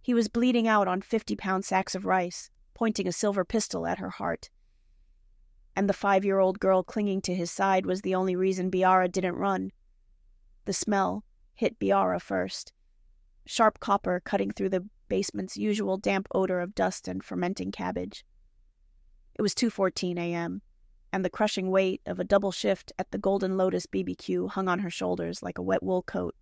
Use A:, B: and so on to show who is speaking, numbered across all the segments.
A: He was bleeding out on 50-pound sacks of rice, pointing a silver pistol at her heart. And the 5-year-old girl clinging to his side was the only reason Biara didn't run. The smell hit Biara first. Sharp copper cutting through the basement's usual damp odor of dust and fermenting cabbage. It was 2:14 a.m., and the crushing weight of a double shift at the Golden Lotus BBQ hung on her shoulders like a wet wool coat.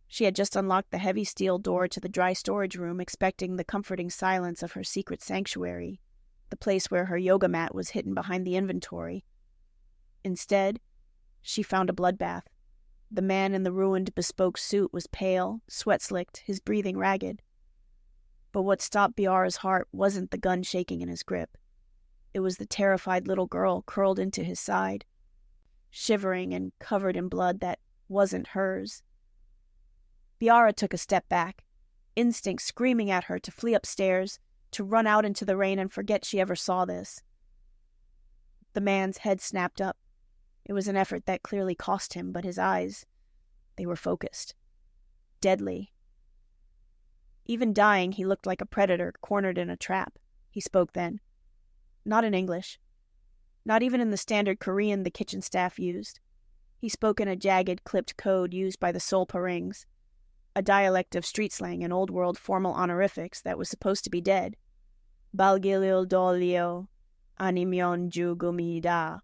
A: She had just unlocked the heavy steel door to the dry storage room, expecting the comforting silence of her secret sanctuary, the place where her yoga mat was hidden behind the inventory. Instead, she found a bloodbath. The man in the ruined bespoke suit was pale, sweat-slicked, his breathing ragged. But what stopped Biara's heart wasn't the gun shaking in his grip. It was the terrified little girl curled into his side, shivering and covered in blood that wasn't hers. Biara took a step back, instinct screaming at her to flee upstairs, to run out into the rain and forget she ever saw this. The man's head snapped up. It was an effort that clearly cost him, but his eyes, they were focused. Deadly. Even dying, he looked like a predator cornered in a trap. He spoke then. Not in English. Not even in the standard Korean the kitchen staff used. He spoke in a jagged, clipped code used by the Seoul Parengs, a dialect of street slang and old-world formal honorifics that was supposed to be dead. Balgilil dolio, animyon jugumida.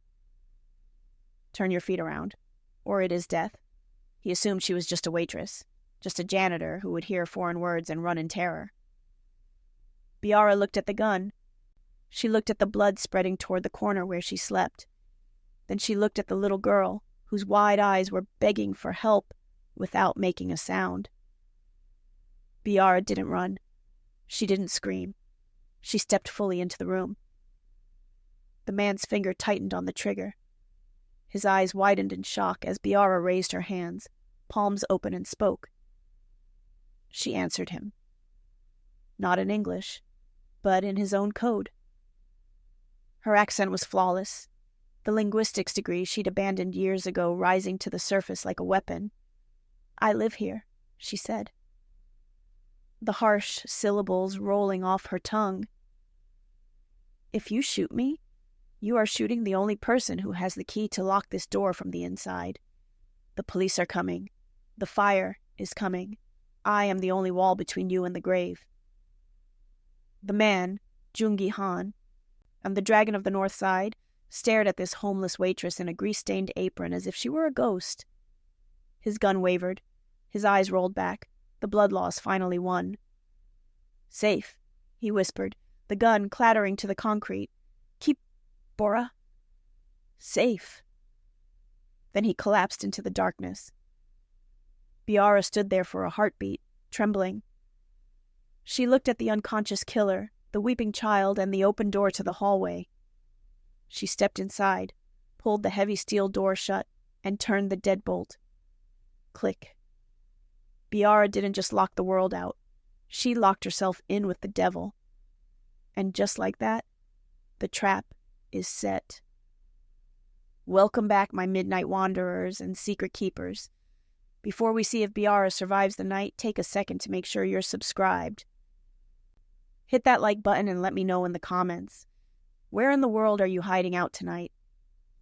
A: Turn your feet around, or it is death. He assumed she was just a waitress, just a janitor who would hear foreign words and run in terror. Biara looked at the gun. She looked at the blood spreading toward the corner where she slept. Then she looked at the little girl, whose wide eyes were begging for help without making a sound. Biara didn't run. She didn't scream. She stepped fully into the room. The man's finger tightened on the trigger. His eyes widened in shock as Biara raised her hands, palms open, and spoke. She answered him. Not in English, but in his own code. Her accent was flawless, the linguistics degree she'd abandoned years ago rising to the surface like a weapon. I live here, she said. The harsh syllables rolling off her tongue. If you shoot me, you are shooting the only person who has the key to lock this door from the inside. The police are coming. The fire is coming. I am the only wall between you and the grave. The man, Joongi Han, and the dragon of the north side, stared at this homeless waitress in a grease-stained apron as if she were a ghost. His gun wavered. His eyes rolled back. The blood loss finally won. Safe, he whispered, the gun clattering to the concrete. Keep, Bora. Safe. Then he collapsed into the darkness. Biara stood there for a heartbeat, trembling. She looked at the unconscious killer, the weeping child, and the open door to the hallway. She stepped inside, pulled the heavy steel door shut, and turned the deadbolt. Click. Biara didn't just lock the world out. She locked herself in with the devil. And just like that, the trap is set. Welcome back, my midnight wanderers and secret keepers. Before we see if Biara survives the night, take a second to make sure you're subscribed. Hit that like button and let me know in the comments. Where in the world are you hiding out tonight?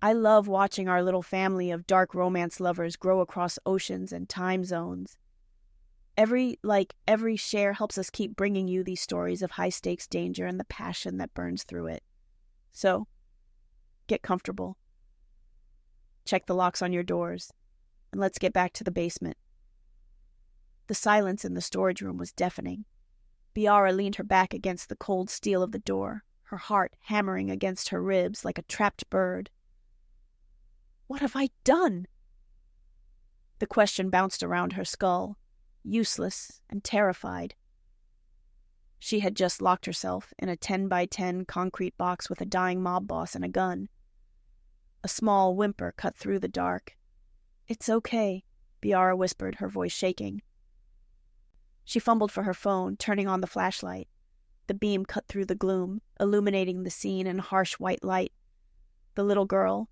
A: I love watching our little family of dark romance lovers grow across oceans and time zones. Every share helps us keep bringing you these stories of high-stakes danger and the passion that burns through it. So, get comfortable. Check the locks on your doors, and let's get back to the basement. The silence in the storage room was deafening. Biara leaned her back against the cold steel of the door, her heart hammering against her ribs like a trapped bird. What have I done? The question bounced around her skull, useless and terrified. She had just locked herself in a 10-by-10 concrete box with a dying mob boss and a gun. A small whimper cut through the dark. It's okay, Biara whispered, her voice shaking. She fumbled for her phone, turning on the flashlight. The beam cut through the gloom, illuminating the scene in harsh white light. The little girl,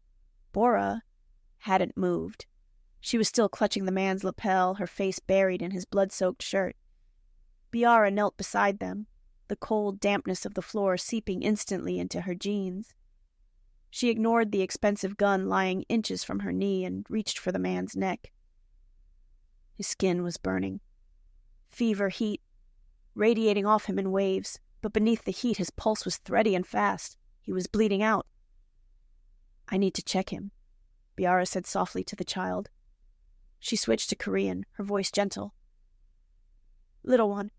A: Bora, hadn't moved. She was still clutching the man's lapel, her face buried in his blood-soaked shirt. Biara knelt beside them, the cold dampness of the floor seeping instantly into her jeans. She ignored the expensive gun lying inches from her knee and reached for the man's neck. His skin was burning. Fever heat, radiating off him in waves, but beneath the heat his pulse was thready and fast. He was bleeding out. "I need to check him," Biara said softly to the child. She switched to Korean, her voice gentle. "Little one,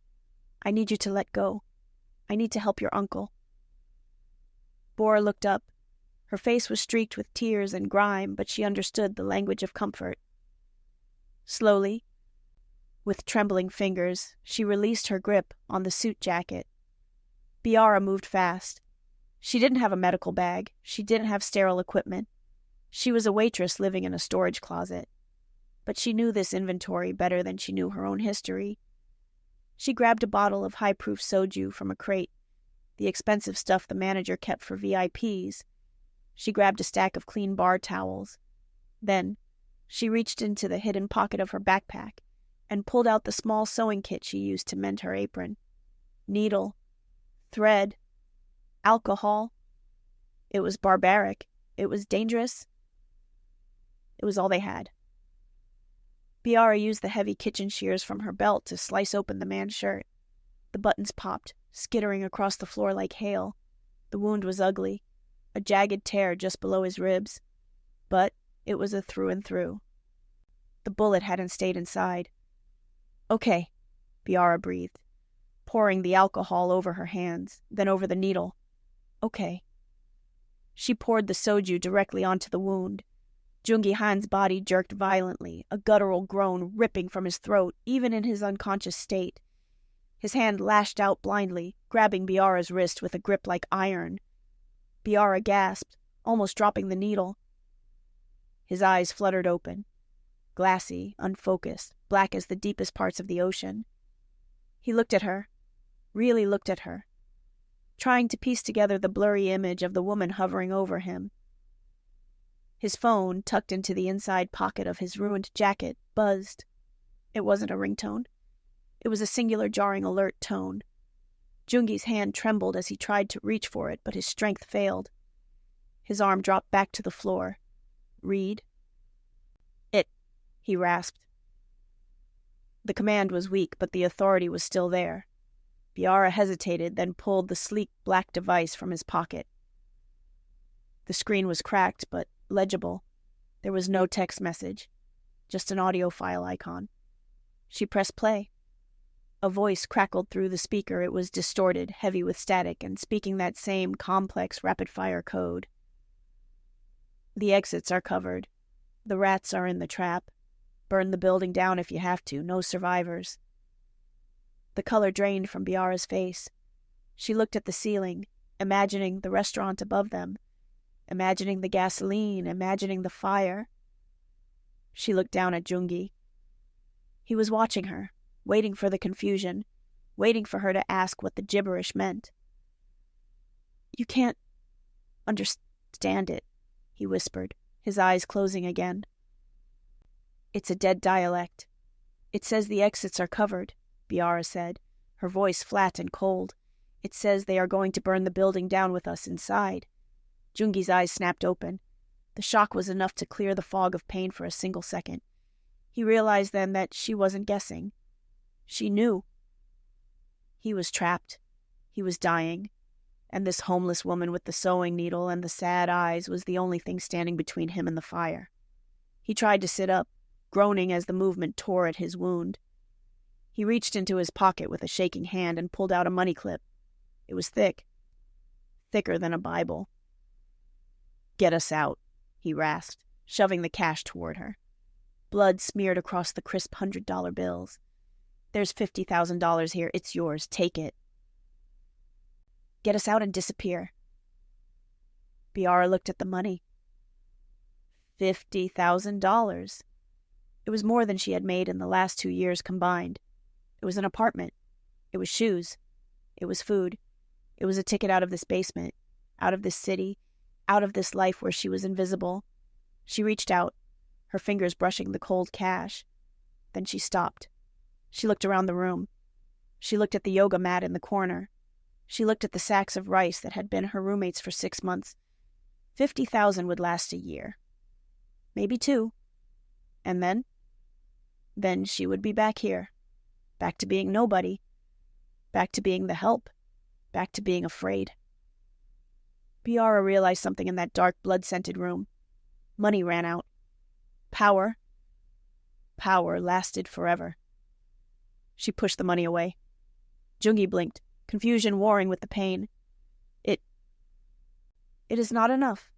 A: I need you to let go. I need to help your uncle." Bora looked up. Her face was streaked with tears and grime, but she understood the language of comfort. Slowly, with trembling fingers, she released her grip on the suit jacket. Biara moved fast. She didn't have a medical bag. She didn't have sterile equipment. She was a waitress living in a storage closet. But she knew this inventory better than she knew her own history. She grabbed a bottle of high-proof soju from a crate, the expensive stuff the manager kept for VIPs. She grabbed a stack of clean bar towels. Then, she reached into the hidden pocket of her backpack and pulled out the small sewing kit she used to mend her apron. Needle, thread, alcohol. It was barbaric. It was dangerous. It was all they had. Biara used the heavy kitchen shears from her belt to slice open the man's shirt. The buttons popped, skittering across the floor like hail. The wound was ugly, a jagged tear just below his ribs. But it was a through and through. The bullet hadn't stayed inside. "Okay," Biara breathed, pouring the alcohol over her hands, then over the needle. "Okay." She poured the soju directly onto the wound. Joongi Han's body jerked violently, a guttural groan ripping from his throat, even in his unconscious state. His hand lashed out blindly, grabbing Biara's wrist with a grip like iron. Biara gasped, almost dropping the needle. His eyes fluttered open, glassy, unfocused, black as the deepest parts of the ocean. He looked at her, really looked at her, trying to piece together the blurry image of the woman hovering over him. His phone, tucked into the inside pocket of his ruined jacket, buzzed. It wasn't a ringtone. It was a singular jarring alert tone. Joongi's hand trembled as he tried to reach for it, but his strength failed. His arm dropped back to the floor. "Read." "It," he rasped. The command was weak, but the authority was still there. Biara hesitated, then pulled the sleek black device from his pocket. The screen was cracked, but legible. There was no text message, just an audio file icon. She pressed play. A voice crackled through the speaker. It was distorted, heavy with static, and speaking that same complex rapid-fire code. "The exits are covered. The rats are in the trap. Burn the building down if you have to. No survivors." The color drained from Biara's face. She looked at the ceiling, imagining the restaurant above them, imagining the gasoline, imagining the fire. She looked down at Joongi. He was watching her, waiting for the confusion, waiting for her to ask what the gibberish meant. "You can't understand it," he whispered, his eyes closing again. "It's a dead dialect. It says the exits are covered," Biara said, her voice flat and cold. "It says they are going to burn the building down with us inside." Joongi's eyes snapped open. The shock was enough to clear the fog of pain for a single second. He realized then that she wasn't guessing. She knew. He was trapped. He was dying. And this homeless woman with the sewing needle and the sad eyes was the only thing standing between him and the fire. He tried to sit up, groaning as the movement tore at his wound. He reached into his pocket with a shaking hand and pulled out a money clip. It was thick. Thicker than a Bible. "Get us out," he rasped, shoving the cash toward her. Blood smeared across the crisp $100 bills. "There's $50,000 here. It's yours. Take it." "Get us out and disappear." Biara looked at the money. $50,000. It was more than she had made in the last 2 years combined. It was an apartment. It was shoes. It was food. It was a ticket out of this basement, out of this city, out of this life where she was invisible. She reached out, her fingers brushing the cold cash. Then she stopped. She looked around the room. She looked at the yoga mat in the corner. She looked at the sacks of rice that had been her roommates for 6 months. 50,000 would last a year. Maybe 2. And then? Then she would be back here. Back to being nobody. Back to being the help. Back to being afraid. Biara realized something in that dark, blood-scented room. Money ran out. Power lasted forever. She pushed the money away. Joongi blinked, confusion warring with the pain. It is not enough.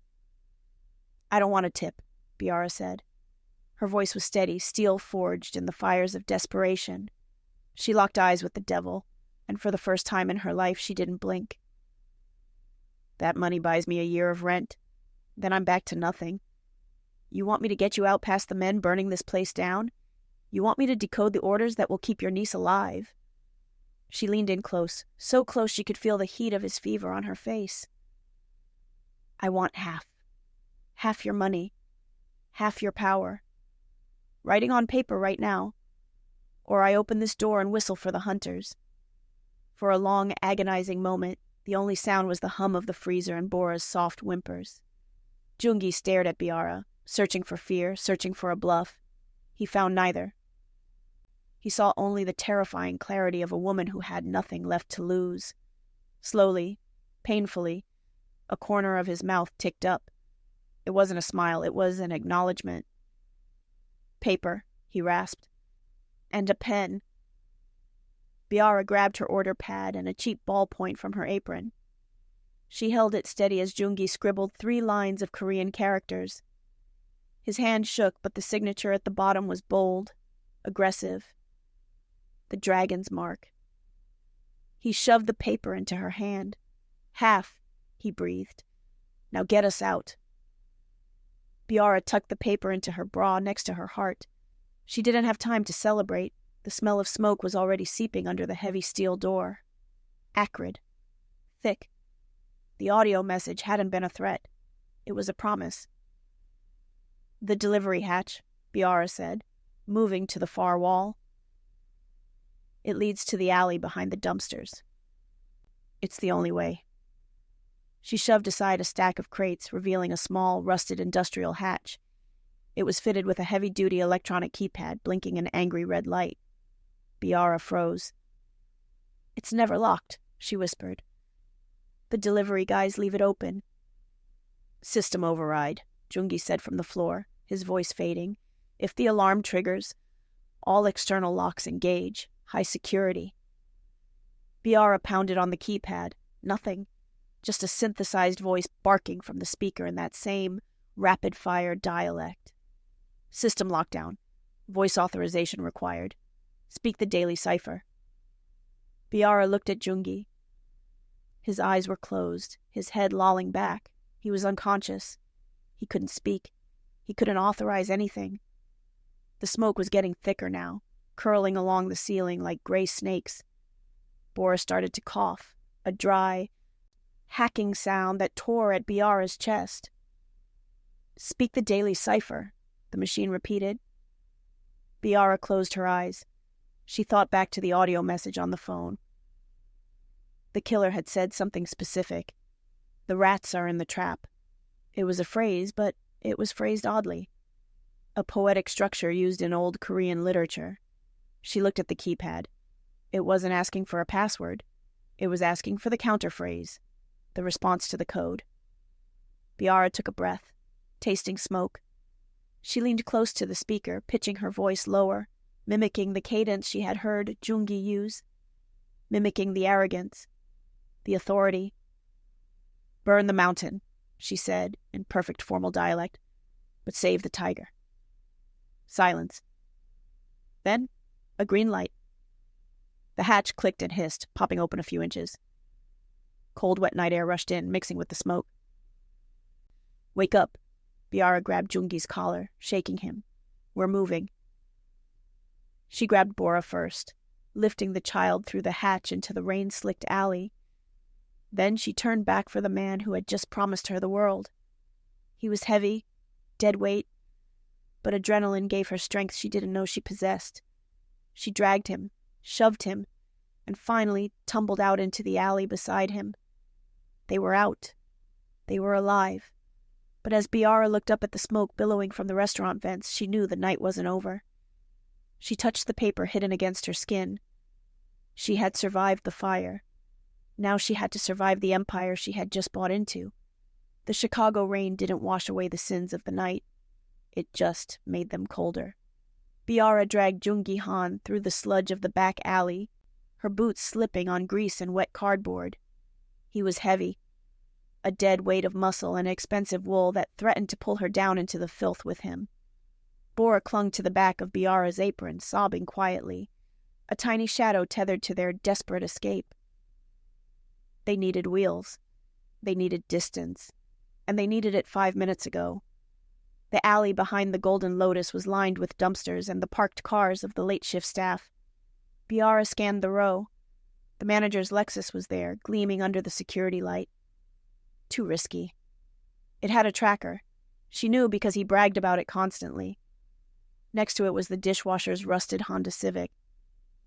A: I don't want a tip, Biara said. Her voice was steady, steel forged in the fires of desperation. She locked eyes with the devil, and for the first time in her life she didn't blink. That money buys me a year of rent. Then I'm back to nothing. You want me to get you out past the men burning this place down? You want me to decode the orders that will keep your niece alive? She leaned in close, so close she could feel the heat of his fever on her face. I want half. Half your money. Half your power. Writing on paper right now. Or I open this door and whistle for the hunters. For a long, agonizing moment, the only sound was the hum of the freezer and Bora's soft whimpers. Joongi stared at Biara, searching for fear, searching for a bluff. He found neither. He saw only the terrifying clarity of a woman who had nothing left to lose. Slowly, painfully, a corner of his mouth ticked up. It wasn't a smile, it was an acknowledgement. Paper, he rasped. And a pen. Biara grabbed her order pad and a cheap ballpoint from her apron. She held it steady as Joongi scribbled 3 lines of Korean characters. His hand shook, but the signature at the bottom was bold, aggressive. The dragon's mark. He shoved the paper into her hand. Half, he breathed. Now get us out. Biara tucked the paper into her bra next to her heart. She didn't have time to celebrate. The smell of smoke was already seeping under the heavy steel door. Acrid. Thick. The audio message hadn't been a threat. It was a promise. The delivery hatch, Biara said, moving to the far wall. It leads to the alley behind the dumpsters. It's the only way. She shoved aside a stack of crates, revealing a small, rusted industrial hatch. It was fitted with a heavy-duty electronic keypad, blinking an angry red light. Biara froze. It's never locked, she whispered. The delivery guys leave it open. System override, Joongi said from the floor, his voice fading. If the alarm triggers, all external locks engage. High security. Biara pounded on the keypad. Nothing. Just a synthesized voice barking from the speaker in that same rapid-fire dialect. System lockdown. Voice authorization required. Speak the daily cipher. Biara looked at Joongi. His eyes were closed, his head lolling back. He was unconscious. He couldn't speak. He couldn't authorize anything. The smoke was getting thicker now, curling along the ceiling like gray snakes. Bora started to cough, a dry, hacking sound that tore at Biara's chest. Speak the daily cipher, the machine repeated. Biara closed her eyes. She thought back to the audio message on the phone. The killer had said something specific. The rats are in the trap. It was a phrase, but it was phrased oddly. A poetic structure used in old Korean literature. She looked at the keypad. It wasn't asking for a password. It was asking for the counterphrase, the response to the code. Biara took a breath, tasting smoke. She leaned close to the speaker, pitching her voice lower, mimicking the cadence she had heard Joongi use, mimicking the arrogance, the authority. Burn the mountain, she said in perfect formal dialect, but save the tiger. Silence. Then, a green light. The hatch clicked and hissed, popping open a few inches. Cold, wet night air rushed in, mixing with the smoke. Wake up. Biara grabbed Joongi's collar, shaking him. We're moving. She grabbed Bora first, lifting the child through the hatch into the rain-slicked alley. Then she turned back for the man who had just promised her the world. He was heavy, dead weight, but adrenaline gave her strength she didn't know she possessed. She dragged him, shoved him, and finally tumbled out into the alley beside him. They were out. They were alive. But as Biara looked up at the smoke billowing from the restaurant vents, she knew the night wasn't over. She touched the paper hidden against her skin. She had survived the fire. Now she had to survive the empire she had just bought into. The Chicago rain didn't wash away the sins of the night. It just made them colder. Biara dragged Joongi Han through the sludge of the back alley, her boots slipping on grease and wet cardboard. He was heavy, a dead weight of muscle and expensive wool that threatened to pull her down into the filth with him. Bora clung to the back of Biara's apron, sobbing quietly, a tiny shadow tethered to their desperate escape. They needed wheels. They needed distance. And they needed it 5 minutes ago. The alley behind the Golden Lotus was lined with dumpsters and the parked cars of the late-shift staff. Biara scanned the row. The manager's Lexus was there, gleaming under the security light. Too risky. It had a tracker. She knew because he bragged about it constantly. Next to it was the dishwasher's rusted Honda Civic.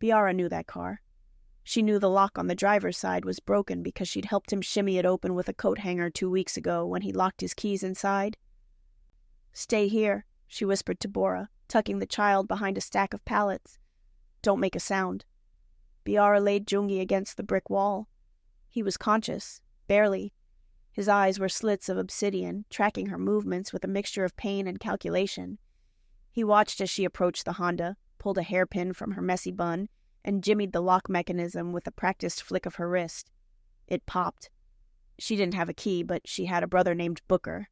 A: Biara knew that car. She knew the lock on the driver's side was broken because she'd helped him shimmy it open with a coat hanger 2 weeks ago when he locked his keys inside. "Stay here," she whispered to Bora, tucking the child behind a stack of pallets. "Don't make a sound." Biara laid Joongi against the brick wall. He was conscious, barely. His eyes were slits of obsidian, tracking her movements with a mixture of pain and calculation. He watched as she approached the Honda, pulled a hairpin from her messy bun, and jimmied the lock mechanism with a practiced flick of her wrist. It popped. She didn't have a key, but she had a brother named Booker.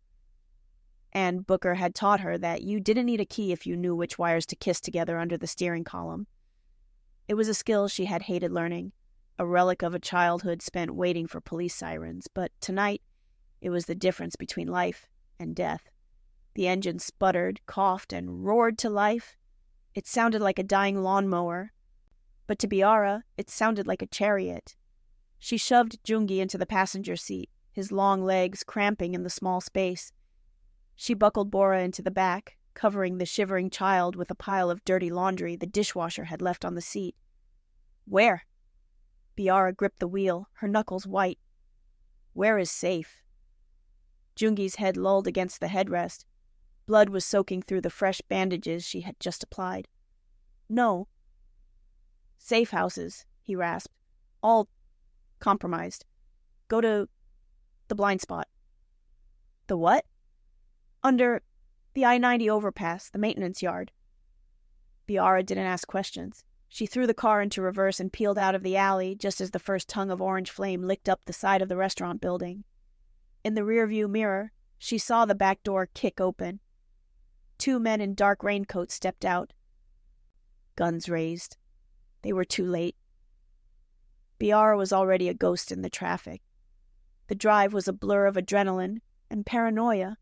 A: And Booker had taught her that you didn't need a key if you knew which wires to kiss together under the steering column. It was a skill she had hated learning, a relic of a childhood spent waiting for police sirens, but tonight it was the difference between life and death. The engine sputtered, coughed, and roared to life. It sounded like a dying lawnmower, but to Biara, it sounded like a chariot. She shoved Joongi into the passenger seat, his long legs cramping in the small space. She buckled Bora into the back, covering the shivering child with a pile of dirty laundry the dishwasher had left on the seat. "Where?" Biara gripped the wheel, her knuckles white. "Where is safe?" Joongi's head lolled against the headrest. Blood was soaking through the fresh bandages she had just applied. "No." "Safe houses," he rasped. "All compromised. Go to the blind spot." "The what?" "Under the I-90 overpass, the maintenance yard." Biara didn't ask questions. She threw the car into reverse and peeled out of the alley just as the first tongue of orange flame licked up the side of the restaurant building. In the rearview mirror, she saw the back door kick open. 2 men in dark raincoats stepped out. Guns raised. They were too late. Biara was already a ghost in the traffic. The drive was a blur of adrenaline and paranoia.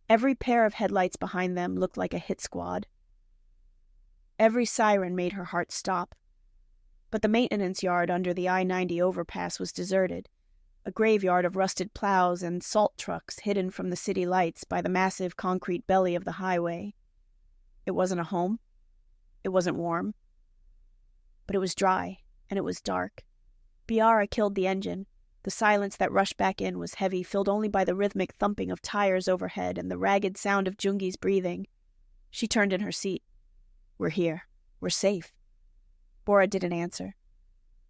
A: Every pair of headlights behind them looked like a hit squad. Every siren made her heart stop. But the maintenance yard under the I-90 overpass was deserted, a graveyard of rusted plows and salt trucks hidden from the city lights by the massive concrete belly of the highway. It wasn't a home. It wasn't warm. But it was dry, and it was dark. Biara killed the engine. The silence that rushed back in was heavy, filled only by the rhythmic thumping of tires overhead and the ragged sound of Joongi's breathing. She turned in her seat. "We're here. We're safe." Bora didn't answer.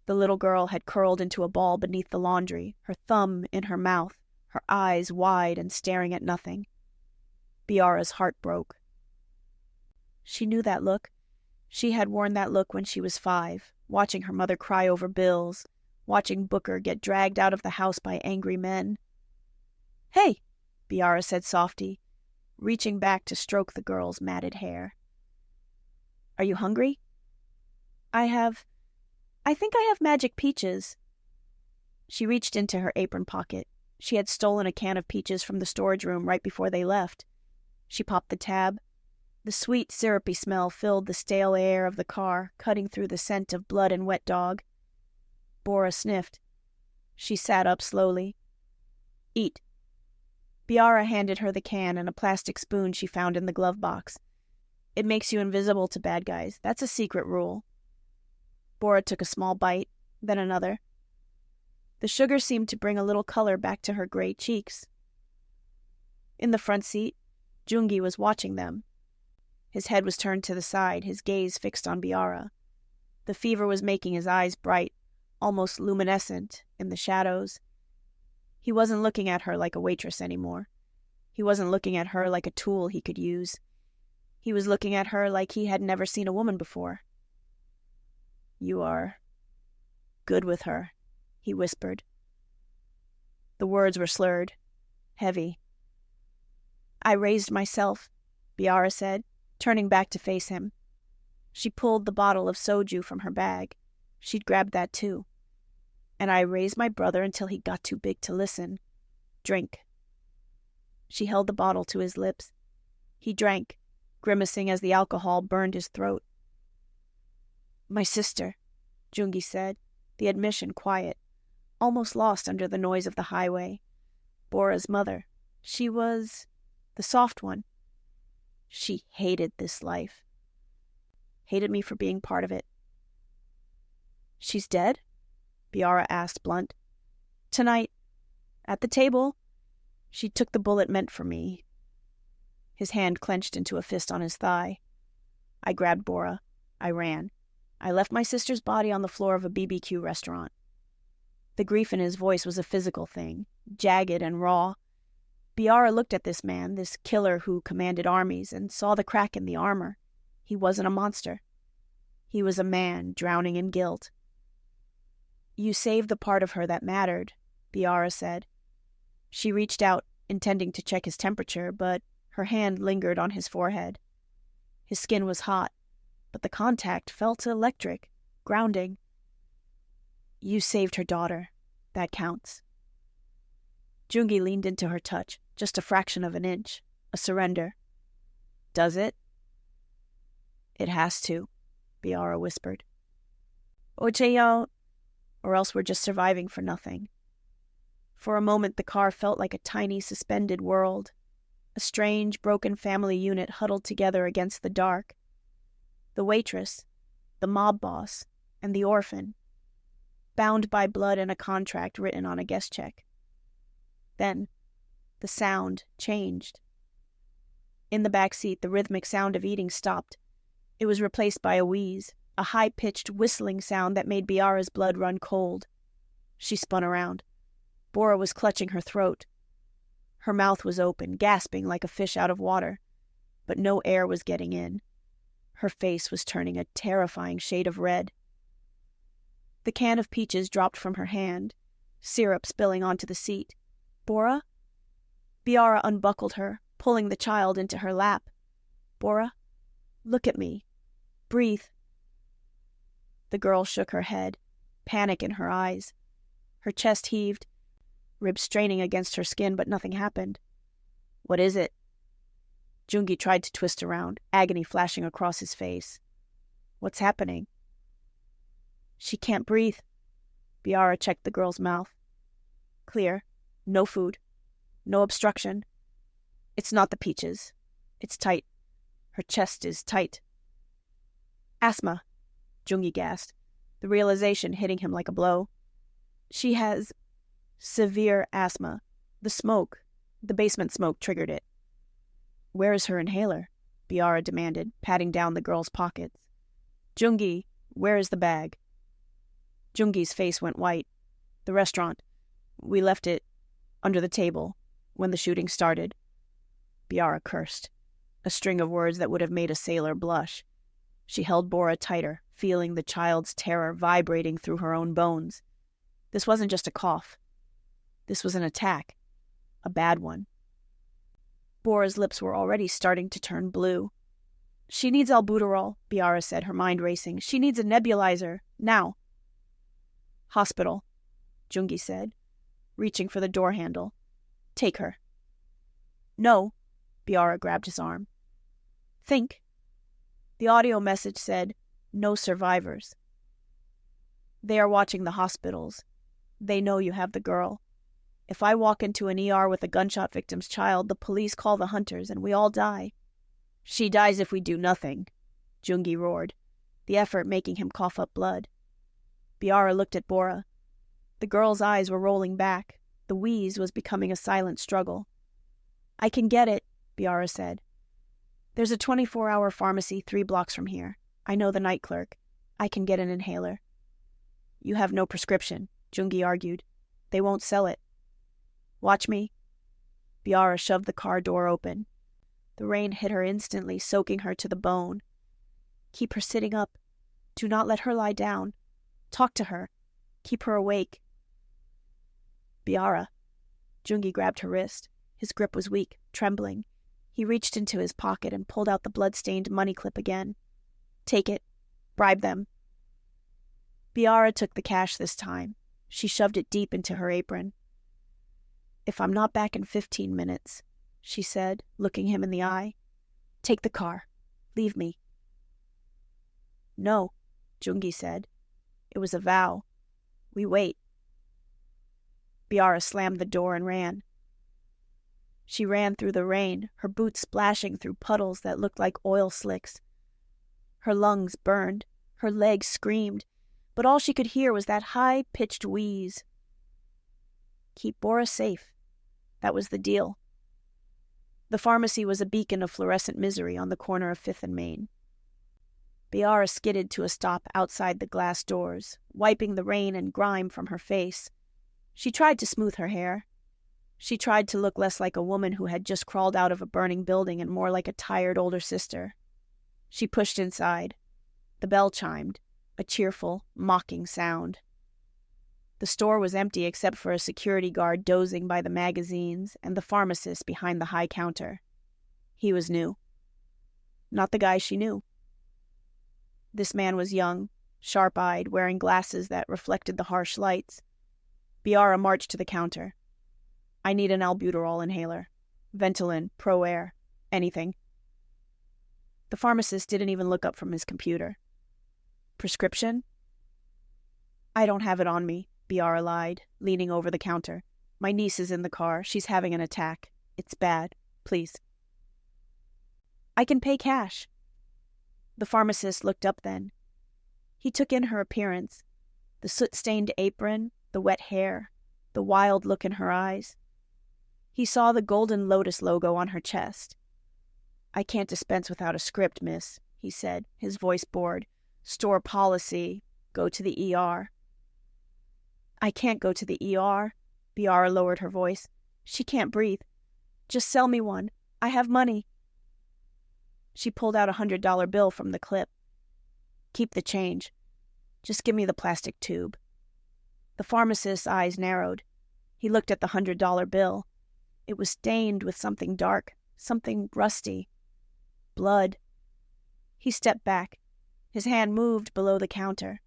A: The little girl had curled into a ball beneath the laundry, her thumb in her mouth, her eyes wide and staring at nothing. Biara's heart broke. She knew that look. She had worn that look when she was 5, watching her mother cry over bills, watching Booker get dragged out of the house by angry men. "Hey," Biara said softly, reaching back to stroke the girl's matted hair. "Are you hungry?" I think I have magic peaches." She reached into her apron pocket. She had stolen a can of peaches from the storage room right before they left. She popped the tab. The sweet, syrupy smell filled the stale air of the car, cutting through the scent of blood and wet dog. Bora sniffed. She sat up slowly. "Eat." Biara handed her the can and a plastic spoon she found in the glove box. "It makes you invisible to bad guys. That's a secret rule." Bora took a small bite, then another. The sugar seemed to bring a little color back to her gray cheeks. In the front seat, Joongi was watching them. His head was turned to the side, his gaze fixed on Biara. The fever was making his eyes bright, almost luminescent, in the shadows. He wasn't looking at her like a waitress anymore. He wasn't looking at her like a tool he could use. He was looking at her like he had never seen a woman before. "You are good with her," he whispered. The words were slurred, heavy. "I raised myself," Biara said, turning back to face him. She pulled the bottle of soju from her bag. She'd grabbed that too. "And I raised my brother until he got too big to listen. Drink." She held the bottle to his lips. He drank, grimacing as the alcohol burned his throat. "My sister," Joongi said, the admission quiet, almost lost under the noise of the highway. "Bora's mother. She was the soft one. She hated this life. Hated me for being part of it." "She's dead?" Biara asked, blunt. "Tonight, at the table, she took the bullet meant for me." His hand clenched into a fist on his thigh. "I grabbed Bora. I ran. I left my sister's body on the floor of a BBQ restaurant." The grief in his voice was a physical thing, jagged and raw. Biara looked at this man, this killer who commanded armies, and saw the crack in the armor. He wasn't a monster. He was a man drowning in guilt. "You saved the part of her that mattered," Biara said. She reached out, intending to check his temperature, but her hand lingered on his forehead. His skin was hot, but the contact felt electric, grounding. "You saved her daughter. That counts." Joongi leaned into her touch, just a fraction of an inch, a surrender. "Does it?" "It has to," Biara whispered. "Ocheyo, or else we're just surviving for nothing." For a moment the car felt like a tiny suspended world, a strange, broken family unit huddled together against the dark. The waitress, the mob boss, and the orphan, bound by blood and a contract written on a guest check. Then, the sound changed. In the back seat, the rhythmic sound of eating stopped. It was replaced by a wheeze, a high-pitched whistling sound that made Biara's blood run cold. She spun around. Bora was clutching her throat. Her mouth was open, gasping like a fish out of water, but no air was getting in. Her face was turning a terrifying shade of red. The can of peaches dropped from her hand, syrup spilling onto the seat. "Bora?" Biara unbuckled her, pulling the child into her lap. "Bora, look at me. Breathe." The girl shook her head, panic in her eyes. Her chest heaved, ribs straining against her skin, but nothing happened. "What is it?" Joongi tried to twist around, agony flashing across his face. "What's happening?" "She can't breathe." Biara checked the girl's mouth. "Clear. No food. No obstruction. It's not the peaches. It's tight. Her chest is tight." "Asthma," Joongi gasped, the realization hitting him like a blow. "She has severe asthma. The basement smoke triggered it." "Where is her inhaler?" Biara demanded, patting down the girl's pockets. "Joongi, where is the bag?" Joongi's face went white. "The restaurant. We left it under the table when the shooting started." Biara cursed, a string of words that would have made a sailor blush. She held Bora tighter, feeling the child's terror vibrating through her own bones. This wasn't just a cough. This was an attack. A bad one. Bora's lips were already starting to turn blue. "She needs albuterol," Biara said, her mind racing. "She needs a nebulizer. Now." "Hospital," Joongi said, reaching for the door handle. "Take her." "No." Biara grabbed his arm. "Think." The audio message said, "No survivors." "They are watching the hospitals. They know you have the girl. If I walk into an ER with a gunshot victim's child, the police call the hunters and we all die." "She dies if we do nothing," Joongi roared, the effort making him cough up blood. Biara looked at Bora. The girl's eyes were rolling back. The wheeze was becoming a silent struggle. "I can get it," Biara said. "There's a 24-hour pharmacy 3 blocks from here. I know the night clerk. I can get an inhaler." "You have no prescription," Joongi argued. "They won't sell it." "Watch me." Biara shoved the car door open. The rain hit her instantly, soaking her to the bone. "Keep her sitting up. Do not let her lie down. Talk to her. Keep her awake." "Biara." Joongi grabbed her wrist. His grip was weak, trembling. He reached into his pocket and pulled out the blood-stained money clip again. "Take it. Bribe them." Biara took the cash this time. She shoved it deep into her apron. "If I'm not back in 15 minutes, she said, looking him in the eye, "take the car. Leave me." "No," Joongi said. It was a vow. "We wait." Biara slammed the door and ran. She ran through the rain, her boots splashing through puddles that looked like oil slicks. Her lungs burned, her legs screamed, but all she could hear was that high-pitched wheeze. Keep Bora safe. That was the deal. The pharmacy was a beacon of fluorescent misery on the corner of 5th and Main. Biara skidded to a stop outside the glass doors, wiping the rain and grime from her face. She tried to smooth her hair. She tried to look less like a woman who had just crawled out of a burning building and more like a tired older sister. She pushed inside. The bell chimed, a cheerful, mocking sound. The store was empty except for a security guard dozing by the magazines and the pharmacist behind the high counter. He was new. Not the guy she knew. This man was young, sharp-eyed, wearing glasses that reflected the harsh lights. Biara marched to the counter. "I need an albuterol inhaler. Ventolin, Pro-Air, anything." The pharmacist didn't even look up from his computer. "Prescription?" "I don't have it on me," Biara lied, leaning over the counter. "My niece is in the car. She's having an attack. It's bad. Please." "I can pay cash." The pharmacist looked up then. He took in her appearance, the soot-stained apron, the wet hair, the wild look in her eyes. He saw the Golden Lotus logo on her chest. "I can't dispense without a script, miss," he said, his voice bored. "Store policy. Go to the ER." "I can't go to the ER." Biara lowered her voice. "She can't breathe. Just sell me one. I have money." She pulled out a $100 bill from the clip. "Keep the change. Just give me the plastic tube." The pharmacist's eyes narrowed. He looked at the $100 bill. It was stained with something dark, something rusty. Blood. He stepped back. His hand moved below the counter.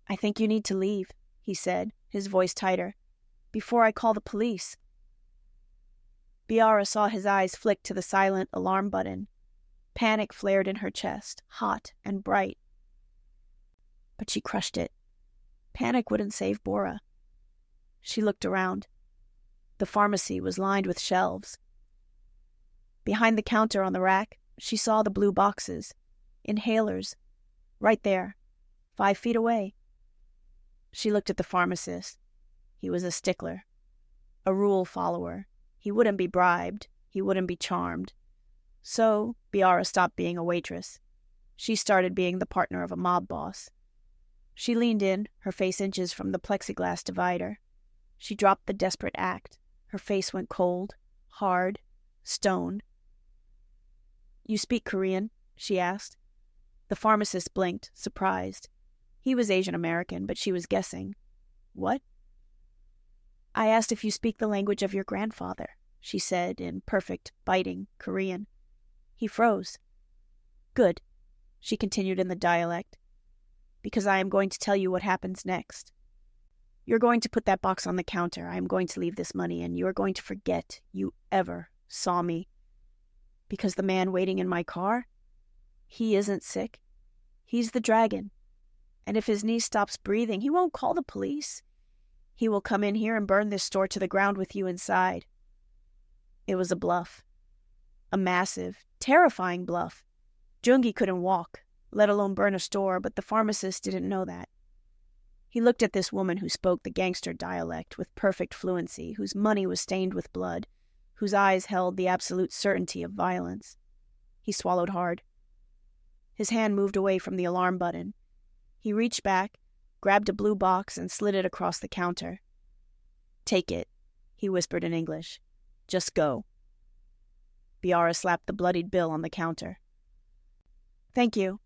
A: "I think you need to leave," he said, his voice tighter, "before I call the police." Biara saw his eyes flick to the silent alarm button. Panic flared in her chest, hot and bright. But she crushed it. Panic wouldn't save Bora. She looked around. The pharmacy was lined with shelves. Behind the counter on the rack, she saw the blue boxes. Inhalers. Right there. 5 feet away. She looked at the pharmacist. He was a stickler. A rule follower. He wouldn't be bribed. He wouldn't be charmed. So, Biara stopped being a waitress. She started being the partner of a mob boss. She leaned in, her face inches from the plexiglass divider. She dropped the desperate act. Her face went cold, hard, stone. "You speak Korean?" she asked. The pharmacist blinked, surprised. He was Asian American, but she was guessing. "What?" "I asked if you speak the language of your grandfather," she said in perfect, biting Korean. He froze. "Good," she continued in the dialect, "because I am going to tell you what happens next. You're going to put that box on the counter. I am going to leave this money, and you are going to forget you ever saw me. Because the man waiting in my car, he isn't sick. He's the dragon. And if his niece stops breathing, he won't call the police. He will come in here and burn this store to the ground with you inside." It was a bluff. A massive, terrifying bluff. Joongi couldn't walk, let alone burn a store, but the pharmacist didn't know that. He looked at this woman who spoke the gangster dialect with perfect fluency, whose money was stained with blood, whose eyes held the absolute certainty of violence. He swallowed hard. His hand moved away from the alarm button. He reached back, grabbed a blue box, and slid it across the counter. "Take it," he whispered in English. "Just go." Biara slapped the bloodied bill on the counter. "Thank you."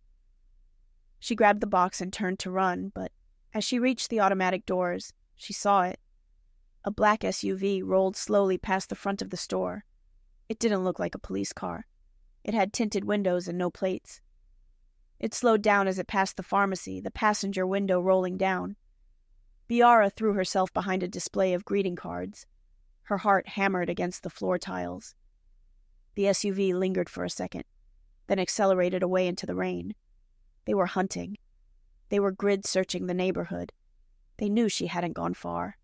A: She grabbed the box and turned to run, but as she reached the automatic doors, she saw it. A black SUV rolled slowly past the front of the store. It didn't look like a police car. It had tinted windows and no plates. It slowed down as it passed the pharmacy, the passenger window rolling down. Biara threw herself behind a display of greeting cards. Her heart hammered against the floor tiles. The SUV lingered for a second, then accelerated away into the rain. They were hunting. They were grid-searching the neighborhood. They knew she hadn't gone far.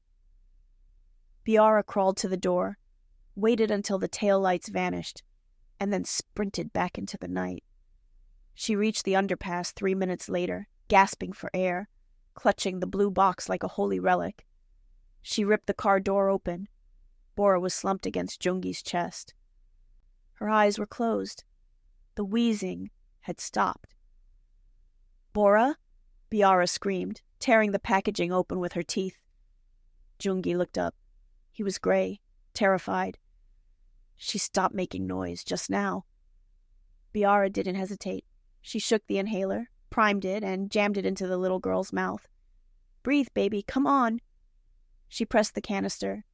A: Biara crawled to the door, waited until the taillights vanished, and then sprinted back into the night. She reached the underpass 3 minutes later, gasping for air, clutching the blue box like a holy relic. She ripped the car door open. Bora was slumped against Joongi's chest. Her eyes were closed. The wheezing had stopped. "Bora?" Biara screamed, tearing the packaging open with her teeth. Joongi looked up. He was gray, terrified. She stopped making noise just now. Biara didn't hesitate. She shook the inhaler, primed it, and jammed it into the little girl's mouth. "Breathe, baby, come on." She pressed the canister.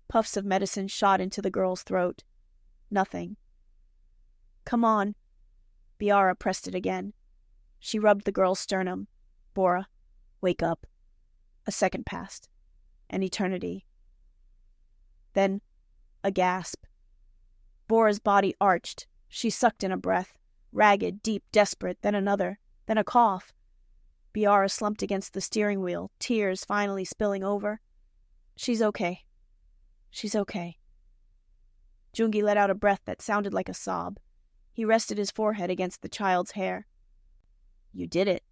A: Puffs of medicine shot into the girl's throat. Nothing. "Come on." Biara pressed it again. She rubbed the girl's sternum. "Bora, wake up." A second passed. An eternity. Then, a gasp. Bora's body arched. She sucked in a breath. Ragged, deep, desperate, then another, then a cough. Biara slumped against the steering wheel, tears finally spilling over. "She's okay. She's okay." Joongi let out a breath that sounded like a sob. He rested his forehead against the child's hair. "You did it."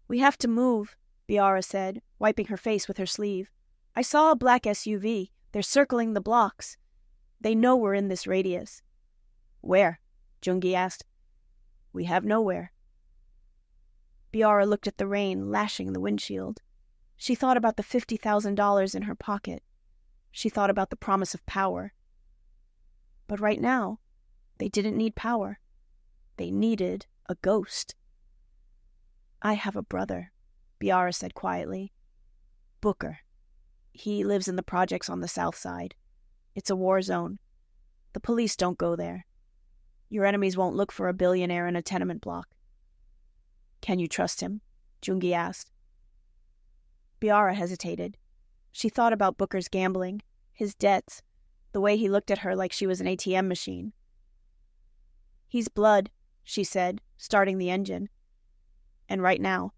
A: "We have to move," Biara said, wiping her face with her sleeve. "I saw a black SUV. They're circling the blocks. They know we're in this radius." "Where?" Joongi asked. "We have nowhere." Biara looked at the rain lashing the windshield. She thought about the $50,000 in her pocket. She thought about the promise of power. But right now, they didn't need power. They needed a ghost. "I have a brother," Biara said quietly. "Booker. He lives in the projects on the south side. It's a war zone. The police don't go there. Your enemies won't look for a billionaire in a tenement block." "Can you trust him?" Joongi asked. Biara hesitated. She thought about Booker's gambling, his debts, the way he looked at her like she was an ATM machine. "He's blood," she said, starting the engine. "And right now,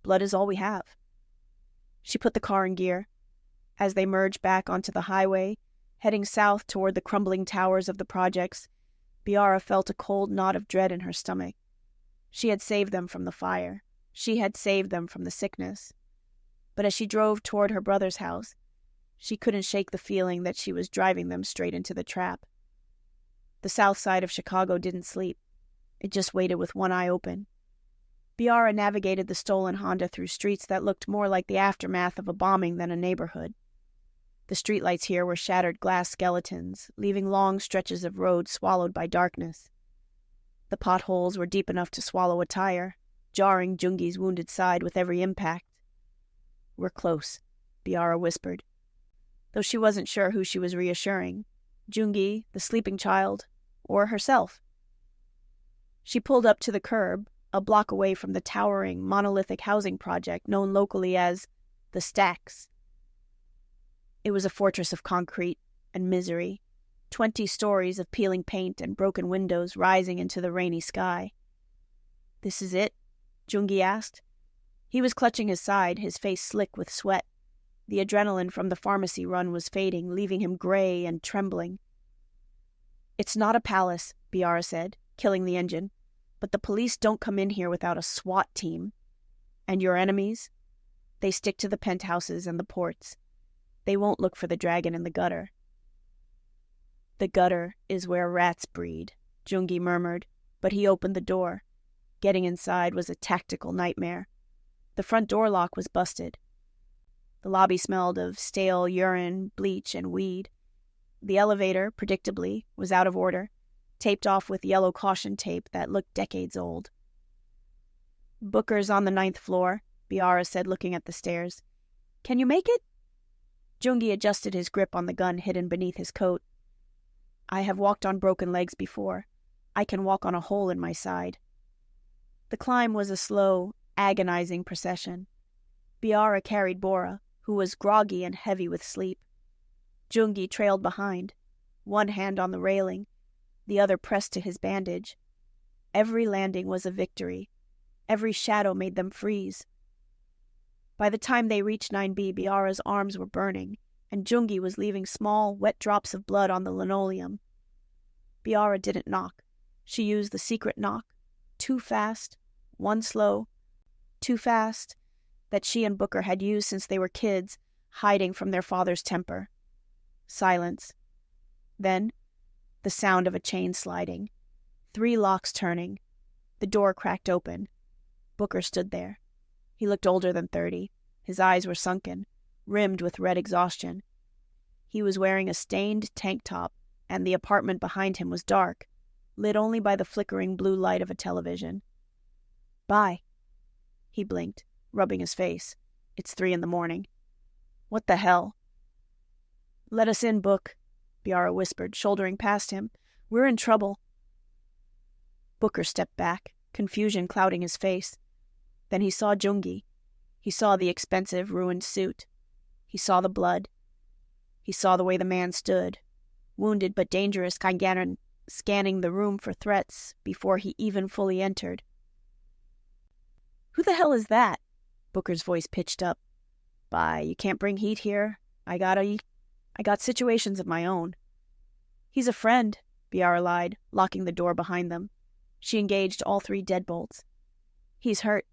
A: blood is all we have." She put the car in gear. As they merged back onto the highway, heading south toward the crumbling towers of the projects, Biara felt a cold knot of dread in her stomach. She had saved them from the fire. She had saved them from the sickness. But as she drove toward her brother's house, she couldn't shake the feeling that she was driving them straight into the trap. The south side of Chicago didn't sleep. It just waited with one eye open. Biara navigated the stolen Honda through streets that looked more like the aftermath of a bombing than a neighborhood. The streetlights here were shattered glass skeletons, leaving long stretches of road swallowed by darkness. The potholes were deep enough to swallow a tire, jarring Joongi's wounded side with every impact. "We're close," Biara whispered, though she wasn't sure who she was reassuring, Joongi, the sleeping child, or herself. She pulled up to the curb, a block away from the towering, monolithic housing project known locally as the Stacks. It was a fortress of concrete and misery, 20 stories of peeling paint and broken windows rising into the rainy sky. "This is it?" Joongi asked. He was clutching his side, his face slick with sweat. The adrenaline from the pharmacy run was fading, leaving him gray and trembling. "It's not a palace," Biara said, killing the engine, "but the police don't come in here without a SWAT team." And your enemies? They stick to the penthouses and the ports. They won't look for the dragon in the gutter. The gutter is where rats breed, Joongi murmured, but he opened the door. Getting inside was a tactical nightmare. The front door lock was busted. The lobby smelled of stale urine, bleach, and weed. The elevator, predictably, was out of order, taped off with yellow caution tape that looked decades old. "Booker's on the 9th floor," Biara said, looking at the stairs. "Can you make it?" Joongi adjusted his grip on the gun hidden beneath his coat. "I have walked on broken legs before. I can walk on a hole in my side." The climb was a slow, agonizing procession. Biara carried Bora, who was groggy and heavy with sleep. Joongi trailed behind, one hand on the railing, the other pressed to his bandage. Every landing was a victory. Every shadow made them freeze. By the time they reached 9B, Biara's arms were burning, and Joongi was leaving small, wet drops of blood on the linoleum. Biara didn't knock. She used the secret knock, too fast, one slow, too fast, that she and Booker had used since they were kids, hiding from their father's temper. Silence. Then, the sound of a chain sliding. 3 locks turning. The door cracked open. Booker stood there. He looked older than 30. His eyes were sunken, rimmed with red exhaustion. He was wearing a stained tank top, and the apartment behind him was dark, lit only by the flickering blue light of a television. "Bye." He blinked, rubbing his face. "It's 3 a.m. "What the hell?" "Let us in, Book," Biara whispered, shouldering past him. "We're in trouble." Booker stepped back, confusion clouding his face. Then he saw Joongi. He saw the expensive, ruined suit. He saw the blood. He saw the way the man stood, wounded but dangerous, scanning the room for threats before he even fully entered. "Who the hell is that?" Booker's voice pitched up. "Bye, you can't bring heat here. I got situations of my own." "He's a friend," Biara lied, locking the door behind them. She engaged all 3 deadbolts. "He's hurt.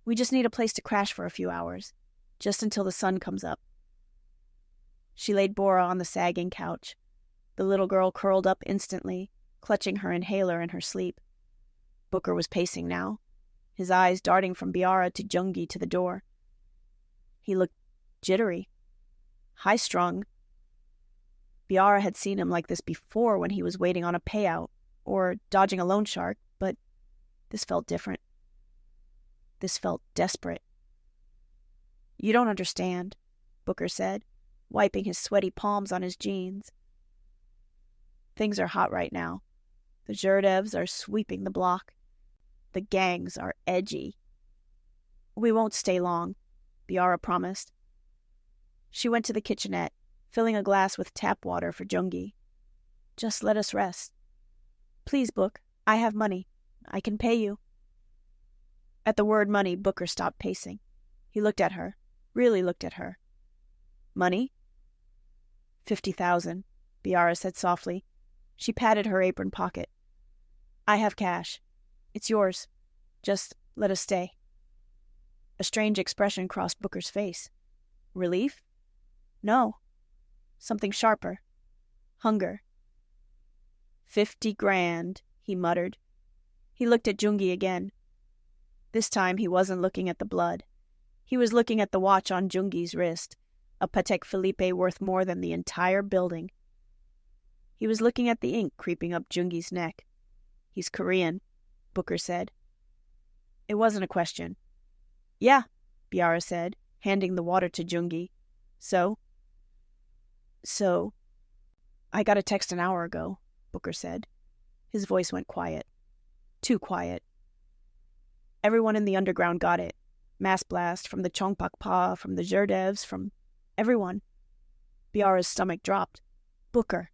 A: We just need a place to crash for a few hours, just until the sun comes up." She laid Bora on the sagging couch. The little girl curled up instantly, clutching her inhaler in her sleep. Booker was pacing now, his eyes darting from Biara to Joongi to the door. He looked jittery, high-strung. Biara had seen him like this before when he was waiting on a payout or dodging a loan shark, but this felt different. This felt desperate. "You don't understand," Booker said, wiping his sweaty palms on his jeans. "Things are hot right now. The Zhurdevs are sweeping the block. The gangs are edgy." "We won't stay long," Biara promised. She went to the kitchenette, filling a glass with tap water for Joongi. "Just let us rest." "Please, Book, I have money. I can pay you." At the word money, Booker stopped pacing. He looked at her, really looked at her. "Money?" 50,000, Biara said softly. She patted her apron pocket. "I have cash. It's yours. Just let us stay." A strange expression crossed Booker's face. Relief? No. Something sharper. Hunger. 50 grand, he muttered. He looked at Joongi again. This time he wasn't looking at the blood. He was looking at the watch on Joongi's wrist, a Patek Philippe worth more than the entire building. He was looking at the ink creeping up Joongi's neck. "He's Korean," Booker said. It wasn't a question. "Yeah," Biara said, handing the water to Joongi. So, I got a text an hour ago," Booker said. His voice went quiet. Too quiet. Everyone in the underground got it. Mass blast from the Chongpakpa, from the Zhurdevs, from everyone. Biara's stomach dropped. "Booker."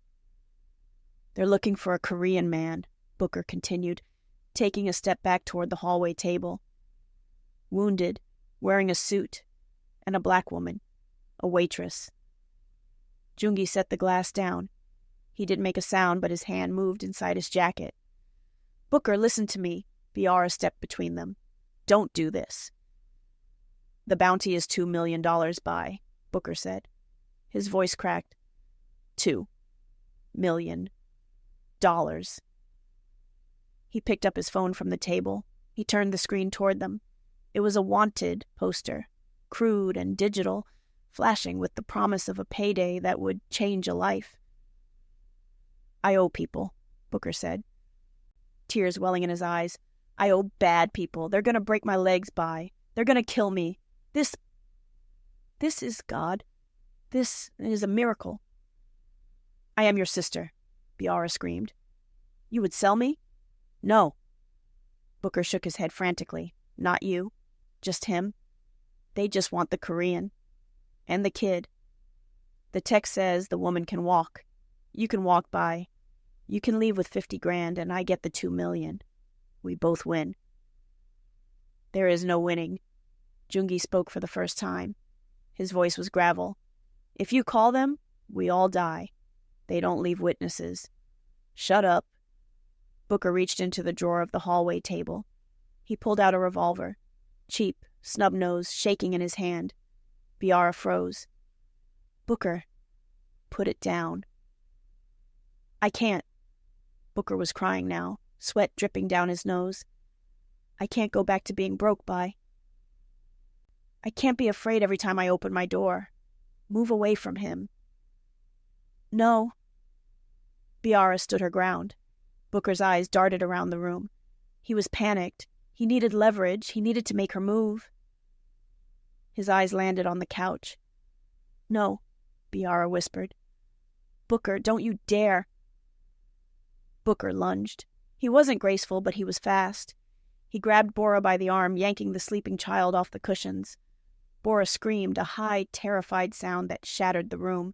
A: "They're looking for a Korean man," Booker continued, taking a step back toward the hallway table. "Wounded, wearing a suit, and a black woman, a waitress." Joongi set the glass down. He didn't make a sound, but his hand moved inside his jacket. "Booker, listen to me." Biara stepped between them. "Don't do this. The bounty is $2 million, Bai, Booker said. His voice cracked. $2 million. He picked up his phone from the table. He turned the screen toward them. It was a wanted poster, crude and digital, flashing with the promise of a payday that would change a life. I owe people, Booker said, tears welling in his eyes. I owe bad people. They're going to break my legs, Bai. They're going to kill me. This is God. This is a miracle. I am your sister, Biara screamed. You would sell me? No. Booker shook his head frantically. Not you. Just him. They just want the Korean. And the kid. The text says the woman can walk. You can walk by. You can leave with 50 grand and I get the 2 million. We both win. There is no winning. Joongi spoke for the first time. His voice was gravel. If you call them, we all die. They don't leave witnesses. Shut up. Booker reached into the drawer of the hallway table. He pulled out a revolver. Cheap, snub-nosed, shaking in his hand. Biara froze. Booker, put it down. I can't. Booker was crying now, sweat dripping down his nose. I can't go back to being broke, Bai. I can't be afraid every time I open my door. Move away from him. No. Biara stood her ground. Booker's eyes darted around the room. He was panicked. He needed leverage. He needed to make her move. His eyes landed on the couch. No, Biara whispered. Booker, don't you dare. Booker lunged. He wasn't graceful, but he was fast. He grabbed Bora by the arm, yanking the sleeping child off the cushions. Bora screamed, a high, terrified sound that shattered the room.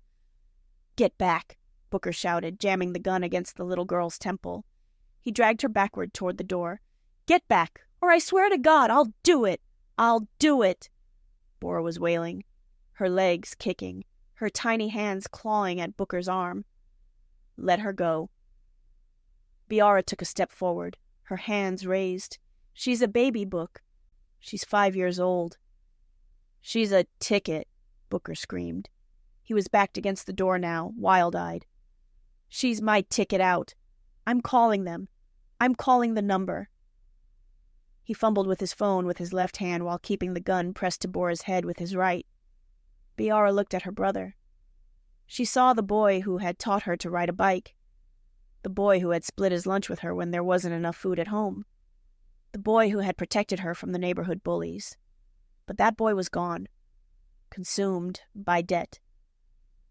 A: Get back, Booker shouted, jamming the gun against the little girl's temple. He dragged her backward toward the door. Get back, or I swear to God, I'll do it! I'll do it! Bora was wailing, her legs kicking, her tiny hands clawing at Booker's arm. Let her go. Biara took a step forward, her hands raised. She's a baby, Book. She's 5 years old. She's a ticket, Booker screamed. He was backed against the door now, wild-eyed. She's my ticket out. I'm calling them. I'm calling the number. He fumbled with his phone with his left hand while keeping the gun pressed to Bora's head with his right. Biara looked at her brother. She saw the boy who had taught her to ride a bike. The boy who had split his lunch with her when there wasn't enough food at home. The boy who had protected her from the neighborhood bullies. But that boy was gone. Consumed by debt.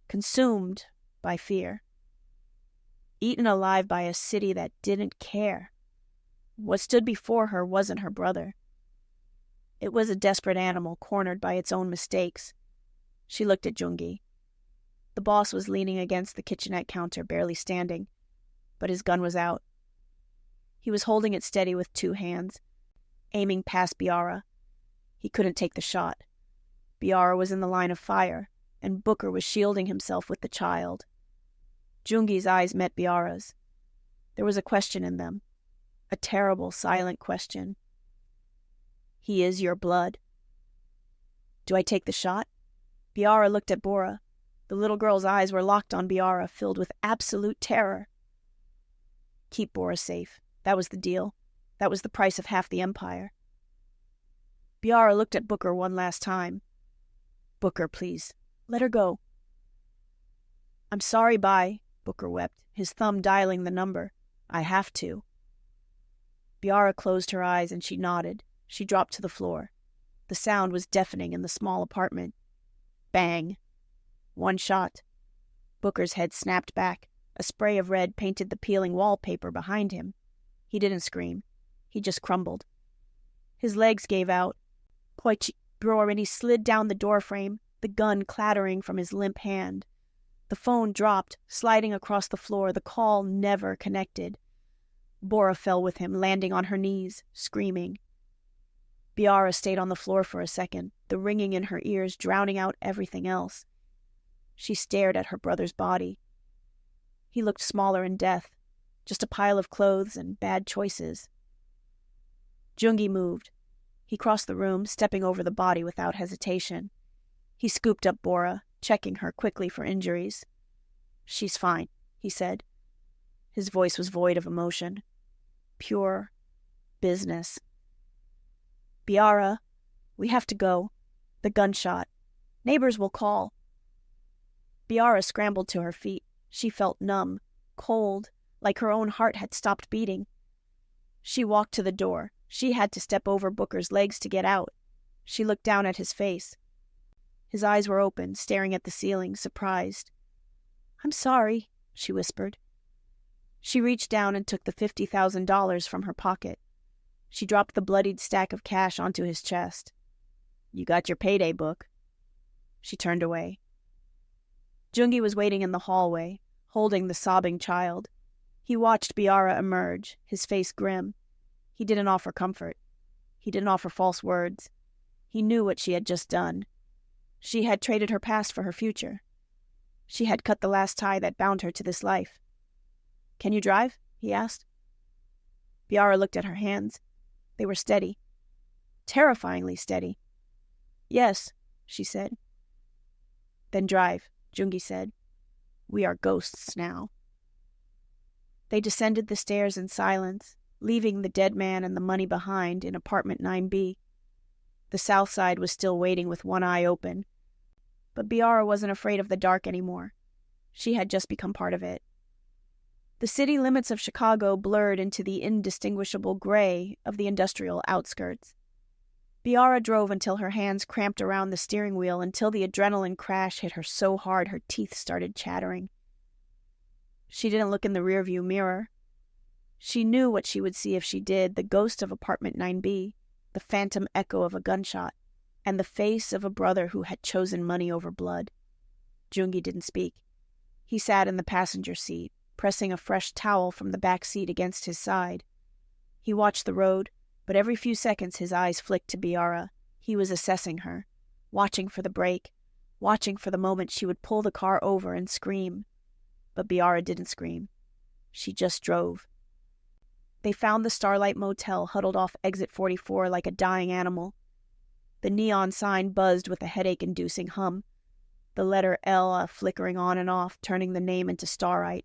A: Consumed by fear. Eaten alive by a city that didn't care. What stood before her wasn't her brother. It was a desperate animal cornered by its own mistakes. She looked at Joongi. The boss was leaning against the kitchenette counter, barely standing, but his gun was out. He was holding it steady with 2 hands, aiming past Biara. He couldn't take the shot. Biara was in the line of fire, and Booker was shielding himself with the child. Joongi's eyes met Biara's. There was a question in them. A terrible, silent question. He is your blood. Do I take the shot? Biara looked at Bora. The little girl's eyes were locked on Biara, filled with absolute terror. Keep Bora safe. That was the deal. That was the price of half the empire. Biara looked at Booker one last time. Booker, please. Let her go. I'm sorry, Bai, Booker wept, his thumb dialing the number. I have to. Biara closed her eyes and she nodded. She dropped to the floor. The sound was deafening in the small apartment. Bang. 1 shot. Booker's head snapped back. A spray of red painted the peeling wallpaper behind him. He didn't scream. He just crumbled. His legs gave out. Poichi roared and he slid down the doorframe, the gun clattering from his limp hand. The phone dropped, sliding across the floor, the call never connected. Bora fell with him, landing on her knees, screaming. Biara stayed on the floor for a second, the ringing in her ears drowning out everything else. She stared at her brother's body. He looked smaller in death, just a pile of clothes and bad choices. Joongi moved. He crossed the room, stepping over the body without hesitation. He scooped up Bora, checking her quickly for injuries. "She's fine," he said. His voice was void of emotion. Pure business. "Biara, we have to go. The gunshot. Neighbors will call." Biara scrambled to her feet. She felt numb, cold, like her own heart had stopped beating. She walked to the door. She had to step over Booker's legs to get out. She looked down at his face. His eyes were open, staring at the ceiling, surprised. "I'm sorry," she whispered. She reached down and took the $50,000 from her pocket. She dropped the bloodied stack of cash onto his chest. "You got your payday, Book." She turned away. Joongi was waiting in the hallway, holding the sobbing child. He watched Biara emerge, his face grim. He didn't offer comfort. He didn't offer false words. He knew what she had just done. She had traded her past for her future. She had cut the last tie that bound her to this life. "Can you drive?" he asked. Biara looked at her hands. They were steady. Terrifyingly steady. "Yes," she said. "Then drive," Joongi said. "We are ghosts now." They descended the stairs in silence, leaving the dead man and the money behind in apartment 9B. The south side was still waiting with one eye open. But Biara wasn't afraid of the dark anymore. She had just become part of it. The city limits of Chicago blurred into the indistinguishable gray of the industrial outskirts. Biara drove until her hands cramped around the steering wheel, until the adrenaline crash hit her so hard her teeth started chattering. She didn't look in the rearview mirror. She knew what she would see if she did: the ghost of apartment 9B, the phantom echo of a gunshot, and the face of a brother who had chosen money over blood. Joongi didn't speak. He sat in the passenger seat, pressing a fresh towel from the back seat against his side. He watched the road, but every few seconds his eyes flicked to Biara. He was assessing her, watching for the break, watching for the moment she would pull the car over and scream. But Biara didn't scream. She just drove. They found the Starlight Motel huddled off exit 44 like a dying animal. The neon sign buzzed with a headache-inducing hum, the letter L flickering on and off, turning the name into Starlight.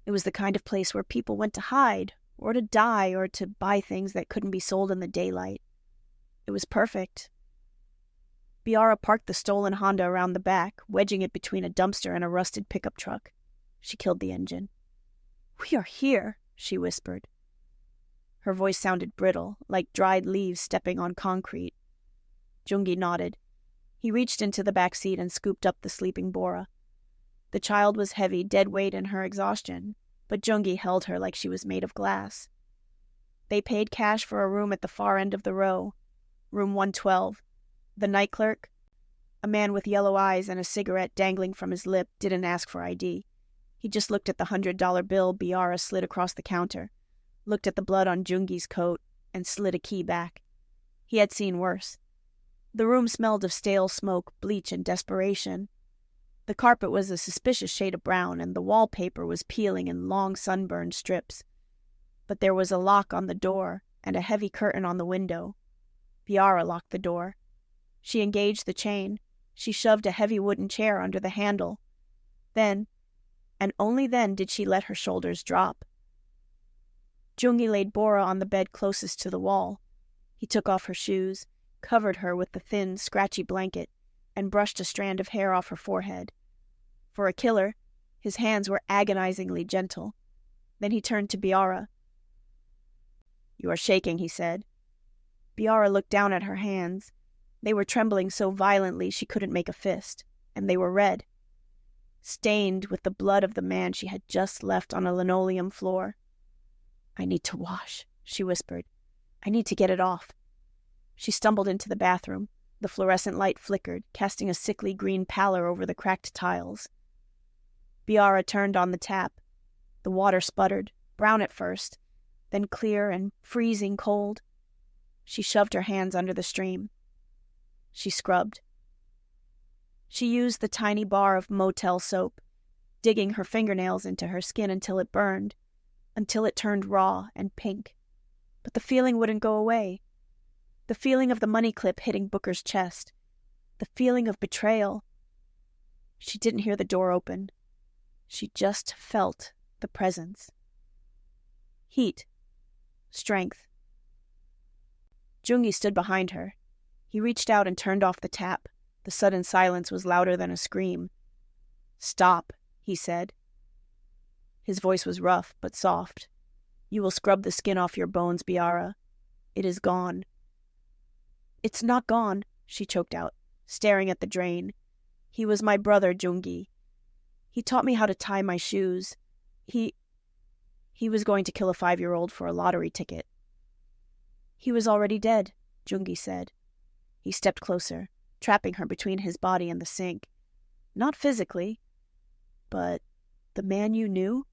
A: It was the kind of place where people went to hide, or to die, or to buy things that couldn't be sold in the daylight. It was perfect. Biara parked the stolen Honda around the back, wedging it between a dumpster and a rusted pickup truck. She killed the engine. "We are here," she whispered. Her voice sounded brittle, like dried leaves stepping on concrete. Joongi nodded. He reached into the back seat and scooped up the sleeping Bora. The child was heavy, dead weight in her exhaustion, but Joongi held her like she was made of glass. They paid cash for a room at the far end of the row, room 112. The night clerk, a man with yellow eyes and a cigarette dangling from his lip, didn't ask for ID. He just looked at the $100 bill Biara slid across the counter, looked at the blood on Joongi's coat, and slid a key back. He had seen worse. The room smelled of stale smoke, bleach, and desperation. The carpet was a suspicious shade of brown, and the wallpaper was peeling in long sunburned strips. But there was a lock on the door and a heavy curtain on the window. Biara locked the door. She engaged the chain. She shoved a heavy wooden chair under the handle. Then, and only then, did she let her shoulders drop. Joongi laid Bora on the bed closest to the wall. He took off her shoes, covered her with the thin, scratchy blanket, and brushed a strand of hair off her forehead. For a killer, his hands were agonizingly gentle. Then he turned to Biara. "You are shaking," he said. Biara looked down at her hands. They were trembling so violently she couldn't make a fist, and they were red, stained with the blood of the man she had just left on a linoleum floor. "I need to wash," she whispered. "I need to get it off." She stumbled into the bathroom. The fluorescent light flickered, casting a sickly green pallor over the cracked tiles. Biara turned on the tap. The water sputtered, brown at first, then clear and freezing cold. She shoved her hands under the stream. She scrubbed. She used the tiny bar of motel soap, digging her fingernails into her skin until it burned, until it turned raw and pink. But the feeling wouldn't go away. The feeling of the money clip hitting Booker's chest. The feeling of betrayal. She didn't hear the door open. She just felt the presence. Heat. Strength. Joongi stood behind her. He reached out and turned off the tap. The sudden silence was louder than a scream. "Stop," he said. His voice was rough but soft. "You will scrub the skin off your bones, Biara. It is gone." "It's not gone," she choked out, staring at the drain. "He was my brother, Joongi. He taught me how to tie my shoes. He was going to kill a 5-year-old for a lottery ticket." "He was already dead," Joongi said. He stepped closer, trapping her between his body and the sink. "Not physically, but the man you knew?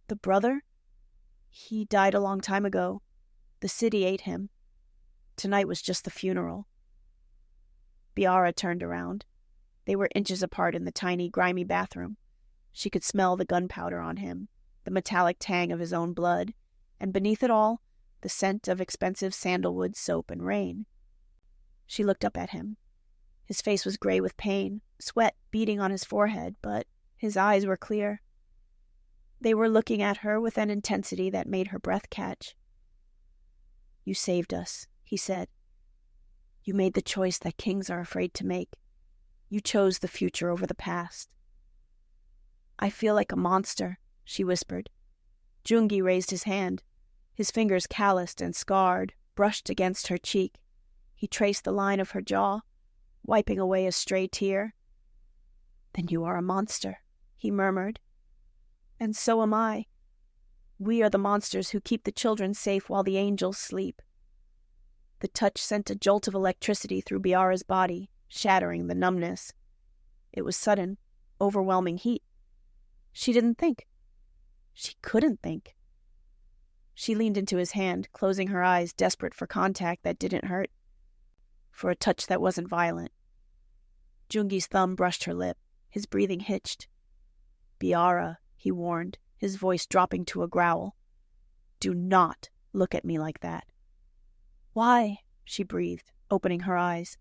A: The brother? He died a long time ago. The city ate him. Tonight was just the funeral." Biara turned around. They were inches apart in the tiny, grimy bathroom. She could smell the gunpowder on him, the metallic tang of his own blood, and beneath it all, the scent of expensive sandalwood, soap, and rain. She looked up at him. His face was gray with pain, sweat beading on his forehead, but his eyes were clear. They were looking at her with an intensity that made her breath catch. "You saved us," he said. "You made the choice that kings are afraid to make. You chose the future over the past." "I feel like a monster," she whispered. Joongi raised his hand. His fingers, calloused and scarred, brushed against her cheek. He traced the line of her jaw, wiping away a stray tear. "Then you are a monster," he murmured. "And so am I. We are the monsters who keep the children safe while the angels sleep." The touch sent a jolt of electricity through Biara's body, shattering the numbness. It was sudden, overwhelming heat. She didn't think. She couldn't think. She leaned into his hand, closing her eyes, desperate for contact that didn't hurt, for a touch that wasn't violent. Joongi's thumb brushed her lip. His breathing hitched. "Biara," he warned, his voice dropping to a growl. "Do not look at me like that." "Why?" she breathed, opening her eyes.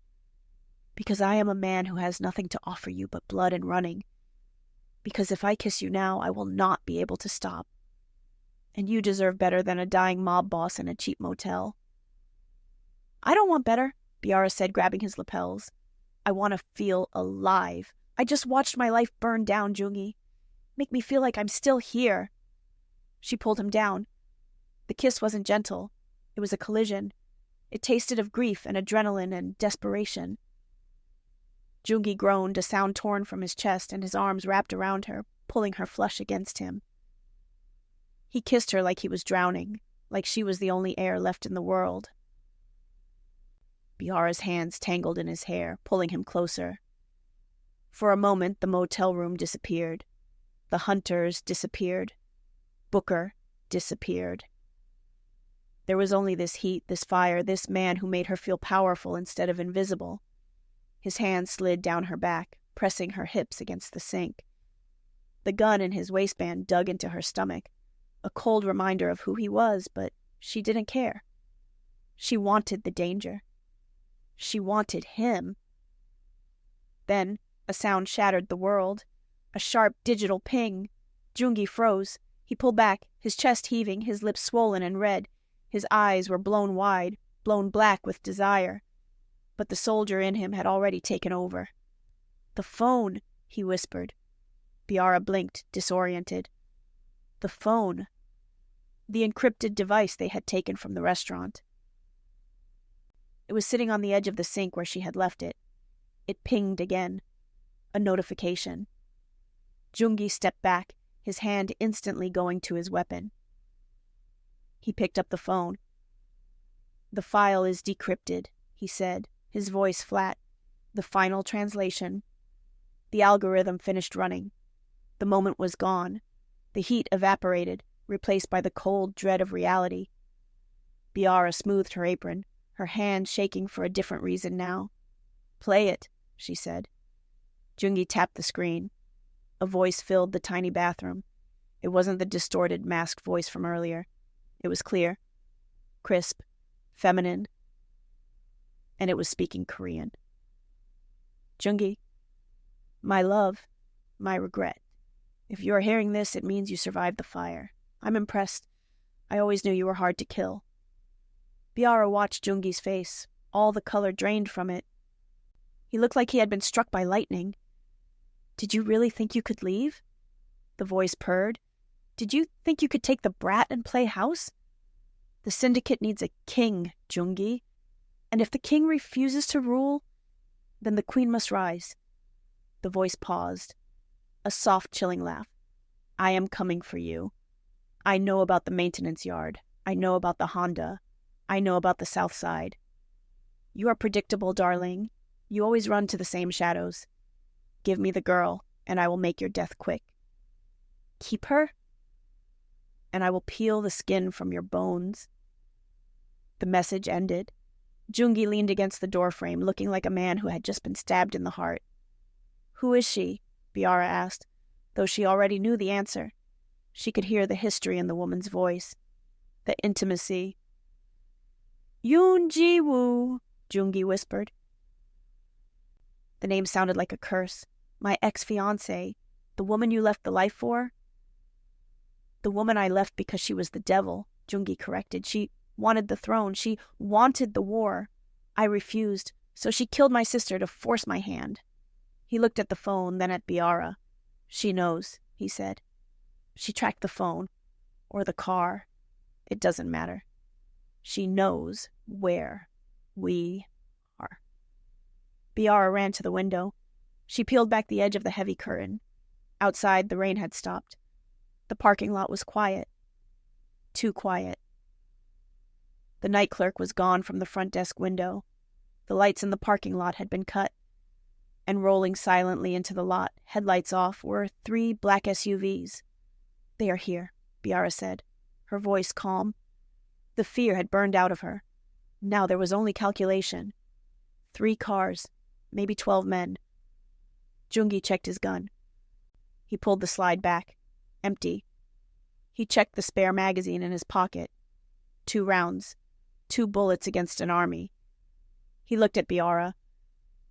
A: "Because I am a man who has nothing to offer you but blood and running. Because if I kiss you now, I will not be able to stop. And you deserve better than a dying mob boss in a cheap motel." "I don't want better," Biara said, grabbing his lapels. "I want to feel alive. I just watched my life burn down, Joongi. Make me feel like I'm still here." She pulled him down. The kiss wasn't gentle. It was a collision. It tasted of grief and adrenaline and desperation. Joongi groaned, a sound torn from his chest, and his arms wrapped around her, pulling her flush against him. He kissed her like he was drowning, like she was the only air left in the world. Biara's hands tangled in his hair, pulling him closer. For a moment, the motel room disappeared. The hunters disappeared. Booker disappeared. There was only this heat, this fire, this man who made her feel powerful instead of invisible. His hand slid down her back, pressing her hips against the sink. The gun in his waistband dug into her stomach, a cold reminder of who he was, but she didn't care. She wanted the danger. She wanted him. Then a sound shattered the world. A sharp digital ping. Joongi froze. He pulled back, his chest heaving, his lips swollen and red. His eyes were blown wide, blown black with desire. But the soldier in him had already taken over. "The phone," he whispered. Biara blinked, disoriented. The phone. The encrypted device they had taken from the restaurant. It was sitting on the edge of the sink where she had left it. It pinged again. A notification. Joongi stepped back, his hand instantly going to his weapon. He picked up the phone. "The file is decrypted," he said, his voice flat. "The final translation." The algorithm finished running. The moment was gone. The heat evaporated, replaced by the cold dread of reality. Biara smoothed her apron, her hand shaking for a different reason now. "Play it," she said. Joongi tapped the screen. A voice filled the tiny bathroom. It wasn't the distorted, masked voice from earlier. It was clear, crisp, feminine. and it was speaking Korean. Joongi, my love, my regret. If you are hearing this, it means you survived the fire. I'm impressed. I always knew you were hard to kill. Biara watched Joongi's face, all the color drained from it. He looked like he had been struck by lightning. Did you really think you could leave? The voice purred. Did you think you could take the brat and play house? The syndicate needs a king, Joongi. And if the king refuses to rule, then the queen must rise. The voice paused. A soft, chilling laugh. I am coming for you. I know about the maintenance yard. I know about the Honda. I know about the South Side. You are predictable, darling. You always run to the same shadows. Give me the girl, and I will make your death quick. Keep her, and I will peel the skin from your bones. The message ended. Joongi leaned against the doorframe, looking like a man who had just been stabbed in the heart. Who is she? Biara asked, though she already knew the answer. She could hear the history in the woman's voice, the intimacy. Yoon Ji-woo, Joongi whispered. The name sounded like a curse. My ex-fiancée, the woman you left the life for? The woman I left because she was the devil, Joongi corrected. She wanted the throne. She wanted the war. I refused, so she killed my sister to force my hand. He looked at the phone, then at Biara. She knows, he said. She tracked the phone, or the car. It doesn't matter. She knows where we are. Biara ran to the window. She peeled back the edge of the heavy curtain. Outside, the rain had stopped. The parking lot was quiet. Too quiet. The night clerk was gone from the front desk window. The lights in the parking lot had been cut. And rolling silently into the lot, headlights off, were 3 black SUVs. They are here, Biara said, her voice calm. The fear had burned out of her. Now there was only calculation. 3 cars, maybe 12 men. Joongi checked his gun. He pulled the slide back. Empty. He checked the spare magazine in his pocket. 2 rounds. 2 bullets against an army. He looked at Biara.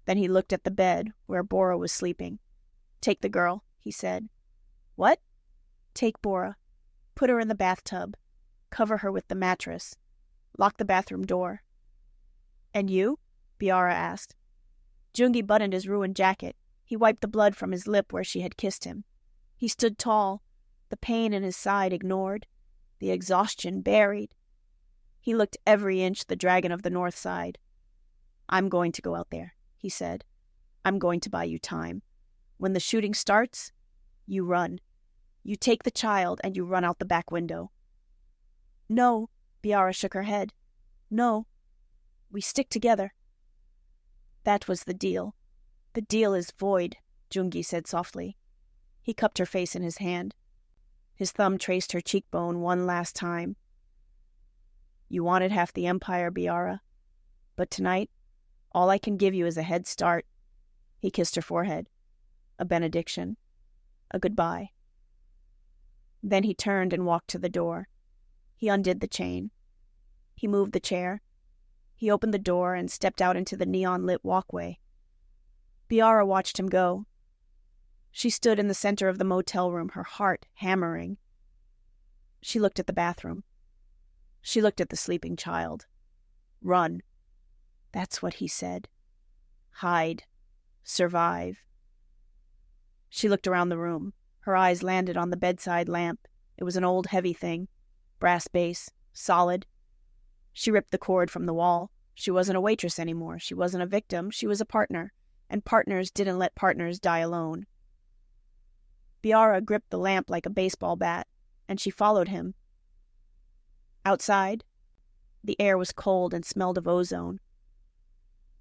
A: Then he looked at the bed where Bora was sleeping. Take the girl, he said. What? Take Bora. Put her in the bathtub. Cover her with the mattress. Lock the bathroom door. And you? Biara asked. Joongi buttoned his ruined jacket. He wiped the blood from his lip where she had kissed him. He stood tall, the pain in his side ignored, the exhaustion buried. He looked every inch the dragon of the North Side. I'm going to go out there, he said. I'm going to buy you time. When the shooting starts, you run. You take the child and you run out the back window. No, Biara shook her head. No, we stick together. That was the deal. The deal is void, Joongi said softly. He cupped her face in his hand. His thumb traced her cheekbone one last time. You wanted half the empire, Biara. But tonight, all I can give you is a head start. He kissed her forehead. A benediction. A goodbye. Then he turned and walked to the door. He undid the chain. He moved the chair. He opened the door and stepped out into the neon-lit walkway. Biara watched him go. She stood in the center of the motel room, her heart hammering. She looked at the bathroom. She looked at the sleeping child. Run. That's what he said. Hide. Survive. She looked around the room. Her eyes landed on the bedside lamp. It was an old, heavy thing. Brass base. Solid. She ripped the cord from the wall. She wasn't a waitress anymore. She wasn't a victim. She was a partner. And partners didn't let partners die alone. Biara gripped the lamp like a baseball bat, and she followed him. Outside, the air was cold and smelled of ozone.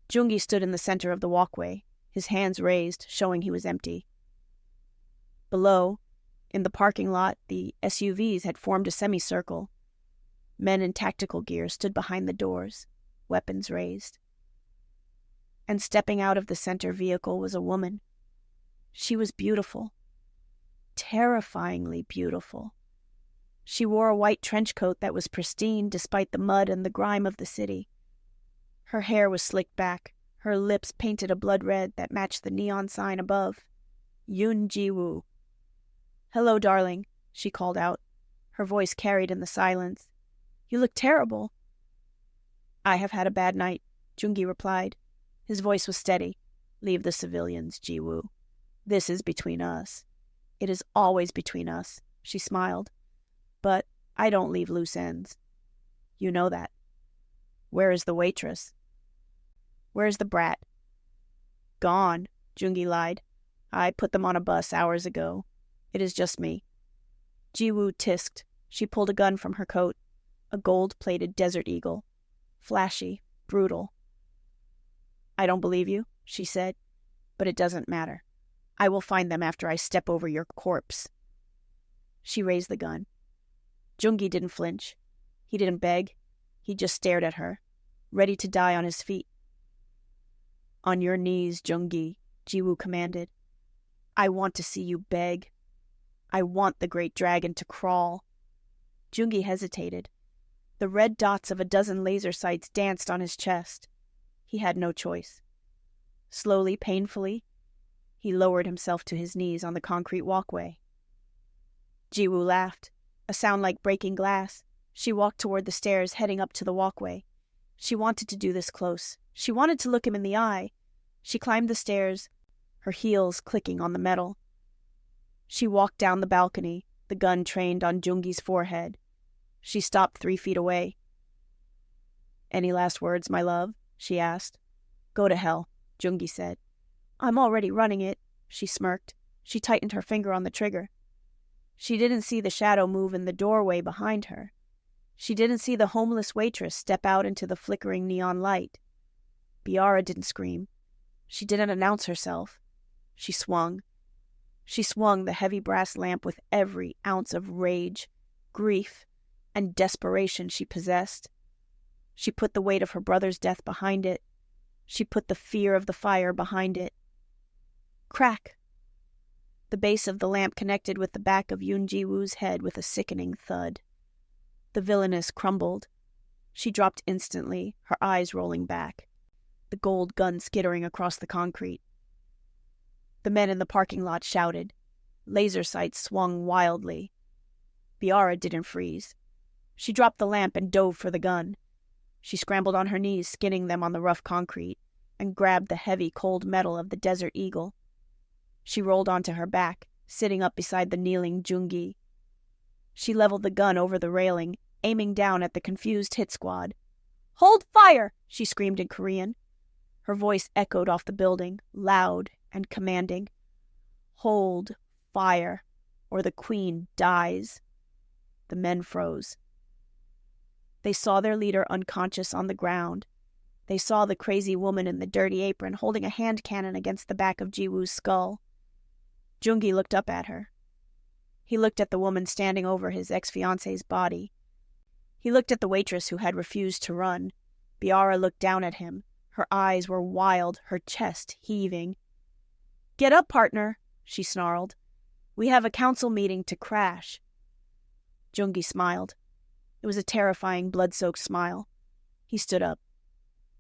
A: Joongi stood in the center of the walkway, his hands raised, showing he was empty. Below, in the parking lot, the SUVs had formed a semicircle. Men in tactical gear stood behind the doors, weapons raised. And stepping out of the center vehicle was a woman. She was beautiful. Terrifyingly beautiful. She wore a white trench coat that was pristine despite the mud and the grime of the city. Her hair was slicked back, her lips painted a blood red that matched the neon sign above. Yoon-ji-woo. "Hello, darling," she called out. Her voice carried in the silence. "You look terrible." "I have had a bad night," Joongi replied. His voice was steady. "Leave the civilians, Ji-woo. This is between us." "It is always between us," she smiled. "But I don't leave loose ends. You know that." "Where is the waitress?" "Where's the brat?" "Gone," Joongi lied. "I put them on a bus hours ago. It is just me." Ji-woo tisked. She pulled a gun from her coat. A gold-plated Desert Eagle. Flashy, brutal. "I don't believe you," she said, "but it doesn't matter. I will find them after I step over your corpse." She raised the gun. Joongi didn't flinch. He didn't beg. He just stared at her, ready to die on his feet. "On your knees, Joongi," Ji-woo commanded. "I want to see you beg. I want the great dragon to crawl." Joongi hesitated. The red dots of a dozen laser sights danced on his chest. He had no choice. Slowly, painfully, he lowered himself to his knees on the concrete walkway. Ji-woo laughed, a sound like breaking glass. She walked toward the stairs, heading up to the walkway. She wanted to do this close. She wanted to look him in the eye. She climbed the stairs, her heels clicking on the metal. She walked down the balcony, the gun trained on Joongi's forehead. She stopped 3 feet away. "Any last words, my love?" she asked. "Go to hell," Joongi said. "I'm already running it," she smirked. She tightened her finger on the trigger. She didn't see the shadow move in the doorway behind her. She didn't see the homeless waitress step out into the flickering neon light. Biara didn't scream. She didn't announce herself. She swung. She swung the heavy brass lamp with every ounce of rage, grief, and desperation she possessed. She put the weight of her brother's death behind it. She put the fear of the fire behind it. Crack! The base of the lamp connected with the back of Yoon-ji-woo's head with a sickening thud. The villainess crumbled. She dropped instantly, her eyes rolling back, the gold gun skittering across the concrete. The men in the parking lot shouted. Laser sights swung wildly. Biara didn't freeze. She dropped the lamp and dove for the gun. She scrambled on her knees, skinning them on the rough concrete, and grabbed the heavy, cold metal of the Desert Eagle. She rolled onto her back, sitting up beside the kneeling Joongi. She leveled the gun over the railing, aiming down at the confused hit squad. "Hold fire!" she screamed in Korean. Her voice echoed off the building, loud and commanding. "Hold fire, or the queen dies." The men froze. They saw their leader unconscious on the ground. They saw the crazy woman in the dirty apron holding a hand cannon against the back of Ji-woo's skull. Joongi looked up at her. He looked at the woman standing over his ex-fiancé's body. He looked at the waitress who had refused to run. Biara looked down at him. Her eyes were wild, her chest heaving. "Get up, partner," she snarled. "We have a council meeting to crash." Joongi smiled. It was a terrifying, blood-soaked smile. He stood up.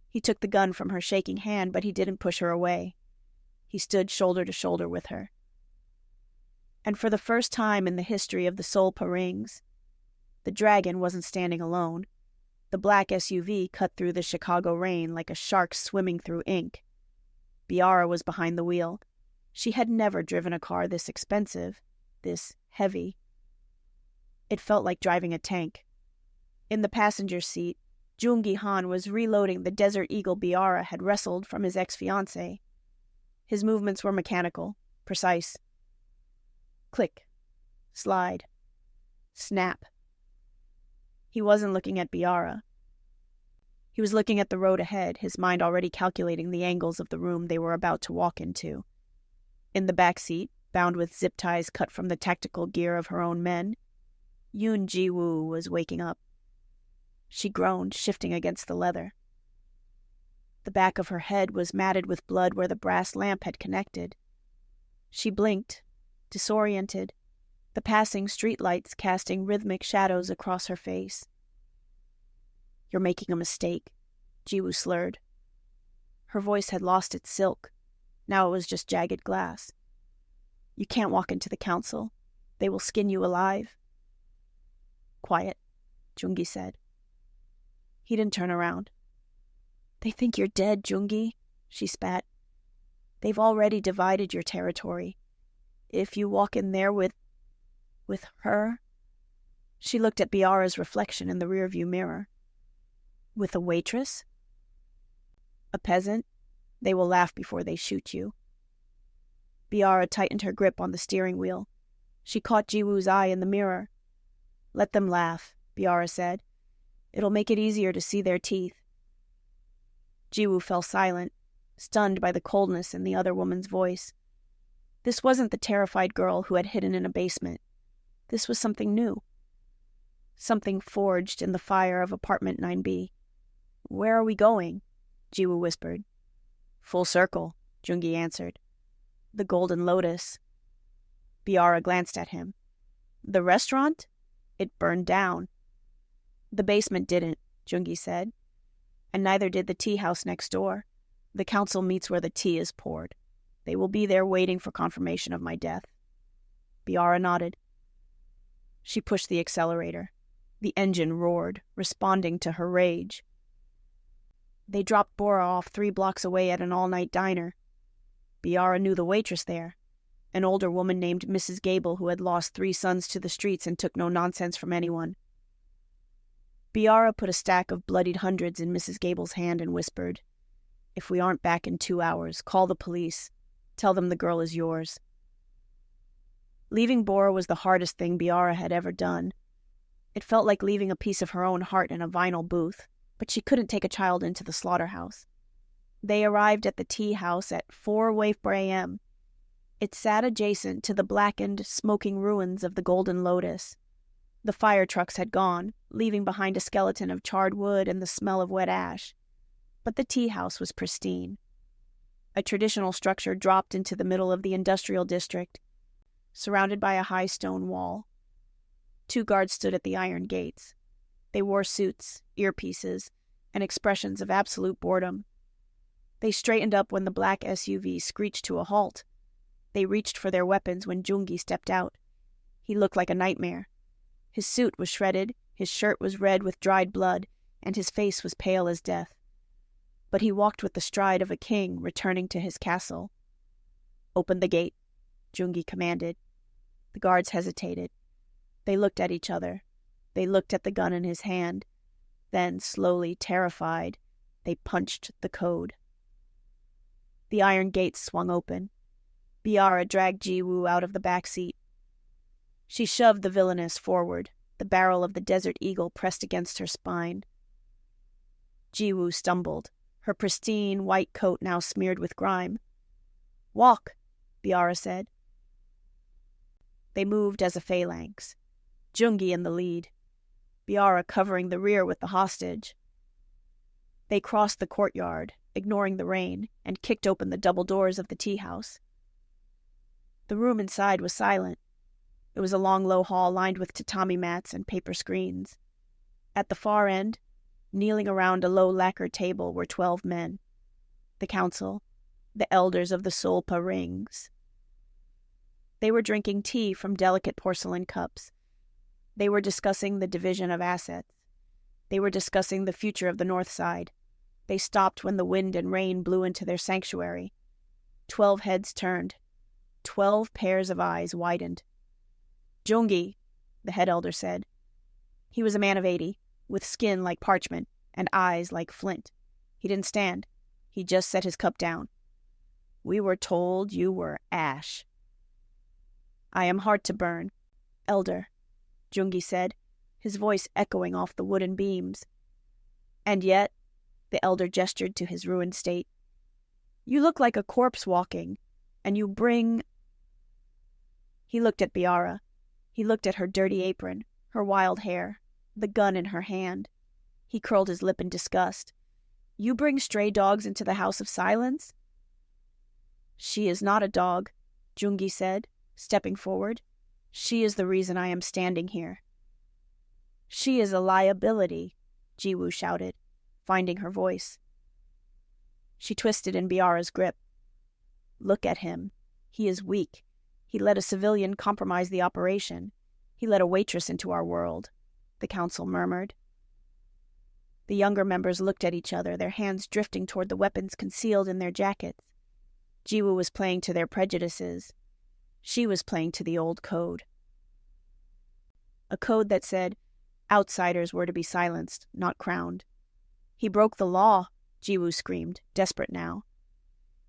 A: He took the gun from her shaking hand, but he didn't push her away. He stood shoulder to shoulder with her. And for the first time in the history of the Solpa Rings, the dragon wasn't standing alone. The black SUV cut through the Chicago rain like a shark swimming through ink. Biara was behind the wheel. She had never driven a car this expensive, this heavy. It felt like driving a tank. In the passenger seat, Joongi Han was reloading the Desert Eagle Biara had wrestled from his ex-fiancée. His movements were mechanical, precise. Click. Slide. Snap. He wasn't looking at Biara. He was looking at the road ahead, his mind already calculating the angles of the room they were about to walk into. In the back seat, bound with zip ties cut from the tactical gear of her own men, Yoon-ji-woo was waking up. She groaned, shifting against the leather. The back of her head was matted with blood where the brass lamp had connected. She blinked, disoriented, the passing streetlights casting rhythmic shadows across her face. "You're making a mistake," Jiwoo slurred. Her voice had lost its silk. Now it was just jagged glass. You can't walk into the council. They will skin you alive. Quiet, Joongi said. He didn't turn around. They think you're dead, Joongi, she spat. They've already divided your territory. If you walk in there with her... She looked at Biara's reflection in the rearview mirror. With a waitress? A peasant? They will laugh before they shoot you. Biara tightened her grip on the steering wheel. She caught Jiwoo's eye in the mirror. Let them laugh, Biara said. It'll make it easier to see their teeth. Jiwoo fell silent, stunned by the coldness in the other woman's voice. This wasn't the terrified girl who had hidden in a basement. This was something new. Something forged in the fire of apartment 9B. Where are we going? Jiwoo whispered. Full circle, Joongi answered. The Golden Lotus. Biara glanced at him. The restaurant? It burned down. The basement didn't, Joongi said. And neither did the tea house next door. The council meets where the tea is poured. They will be there waiting for confirmation of my death. Biara nodded. She pushed the accelerator. The engine roared, responding to her rage. They dropped Bora off 3 blocks away at an all-night diner. Biara knew the waitress there, an older woman named Mrs. Gable who had lost 3 sons to the streets and took no nonsense from anyone. Biara put a stack of bloodied hundreds in Mrs. Gable's hand and whispered, If we aren't back in 2 hours, call the police. Tell them the girl is yours. Leaving Bora was the hardest thing Biara had ever done. It felt like leaving a piece of her own heart in a vinyl booth, but she couldn't take a child into the slaughterhouse. They arrived at the tea house at 4:04 a.m. It sat adjacent to the blackened, smoking ruins of the Golden Lotus. The fire trucks had gone, leaving behind a skeleton of charred wood and the smell of wet ash. But the tea house was pristine. A traditional structure dropped into the middle of the industrial district, surrounded by a high stone wall. 2 guards stood at the iron gates. They wore suits, earpieces, and expressions of absolute boredom. They straightened up when the black SUV screeched to a halt. They reached for their weapons when Joongi stepped out. He looked like a nightmare. His suit was shredded, his shirt was red with dried blood, and his face was pale as death. But he walked with the stride of a king returning to his castle. Open the gate, Joongi commanded. The guards hesitated. They looked at each other. They looked at the gun in his hand. Then, slowly, terrified, they punched the code. The iron gates swung open. Biara dragged Jiwoo out of the back seat. She shoved the villainess forward, the barrel of the Desert Eagle pressed against her spine. Jiwoo stumbled, her pristine white coat now smeared with grime. Walk, Biara said. They moved as a phalanx. Joongi in the lead, Biara covering the rear with the hostage. They crossed the courtyard, ignoring the rain, and kicked open the double doors of the tea house. The room inside was silent. It was a long, low hall lined with tatami mats and paper screens. At the far end, kneeling around a low lacquered table, were 12 men. The council, the elders of the Solpa rings. They were drinking tea from delicate porcelain cups. They were discussing the division of assets. They were discussing the future of the North Side. They stopped when the wind and rain blew into their sanctuary. 12 heads turned. 12 pairs of eyes widened. Joongi, the head elder said. He was a man of 80, with skin like parchment and eyes like flint. He didn't stand. He just set his cup down. We were told you were ash. I am hard to burn, elder, Joongi said, his voice echoing off the wooden beams. And yet, the elder gestured to his ruined state, you look like a corpse walking, and you bring... He looked at Biara. He looked at her dirty apron, her wild hair, the gun in her hand. He curled his lip in disgust. You bring stray dogs into the House of Silence? She is not a dog, Joongi said, stepping forward. She is the reason I am standing here. She is a liability, Jiwoo shouted, finding her voice. She twisted in Biara's grip. Look at him. He is weak. He let a civilian compromise the operation. He let a waitress into our world, the council murmured. The younger members looked at each other, their hands drifting toward the weapons concealed in their jackets. Jiwoo was playing to their prejudices. She was playing to the old code. A code that said outsiders were to be silenced, not crowned. He broke the law, Jiwoo screamed, desperate now.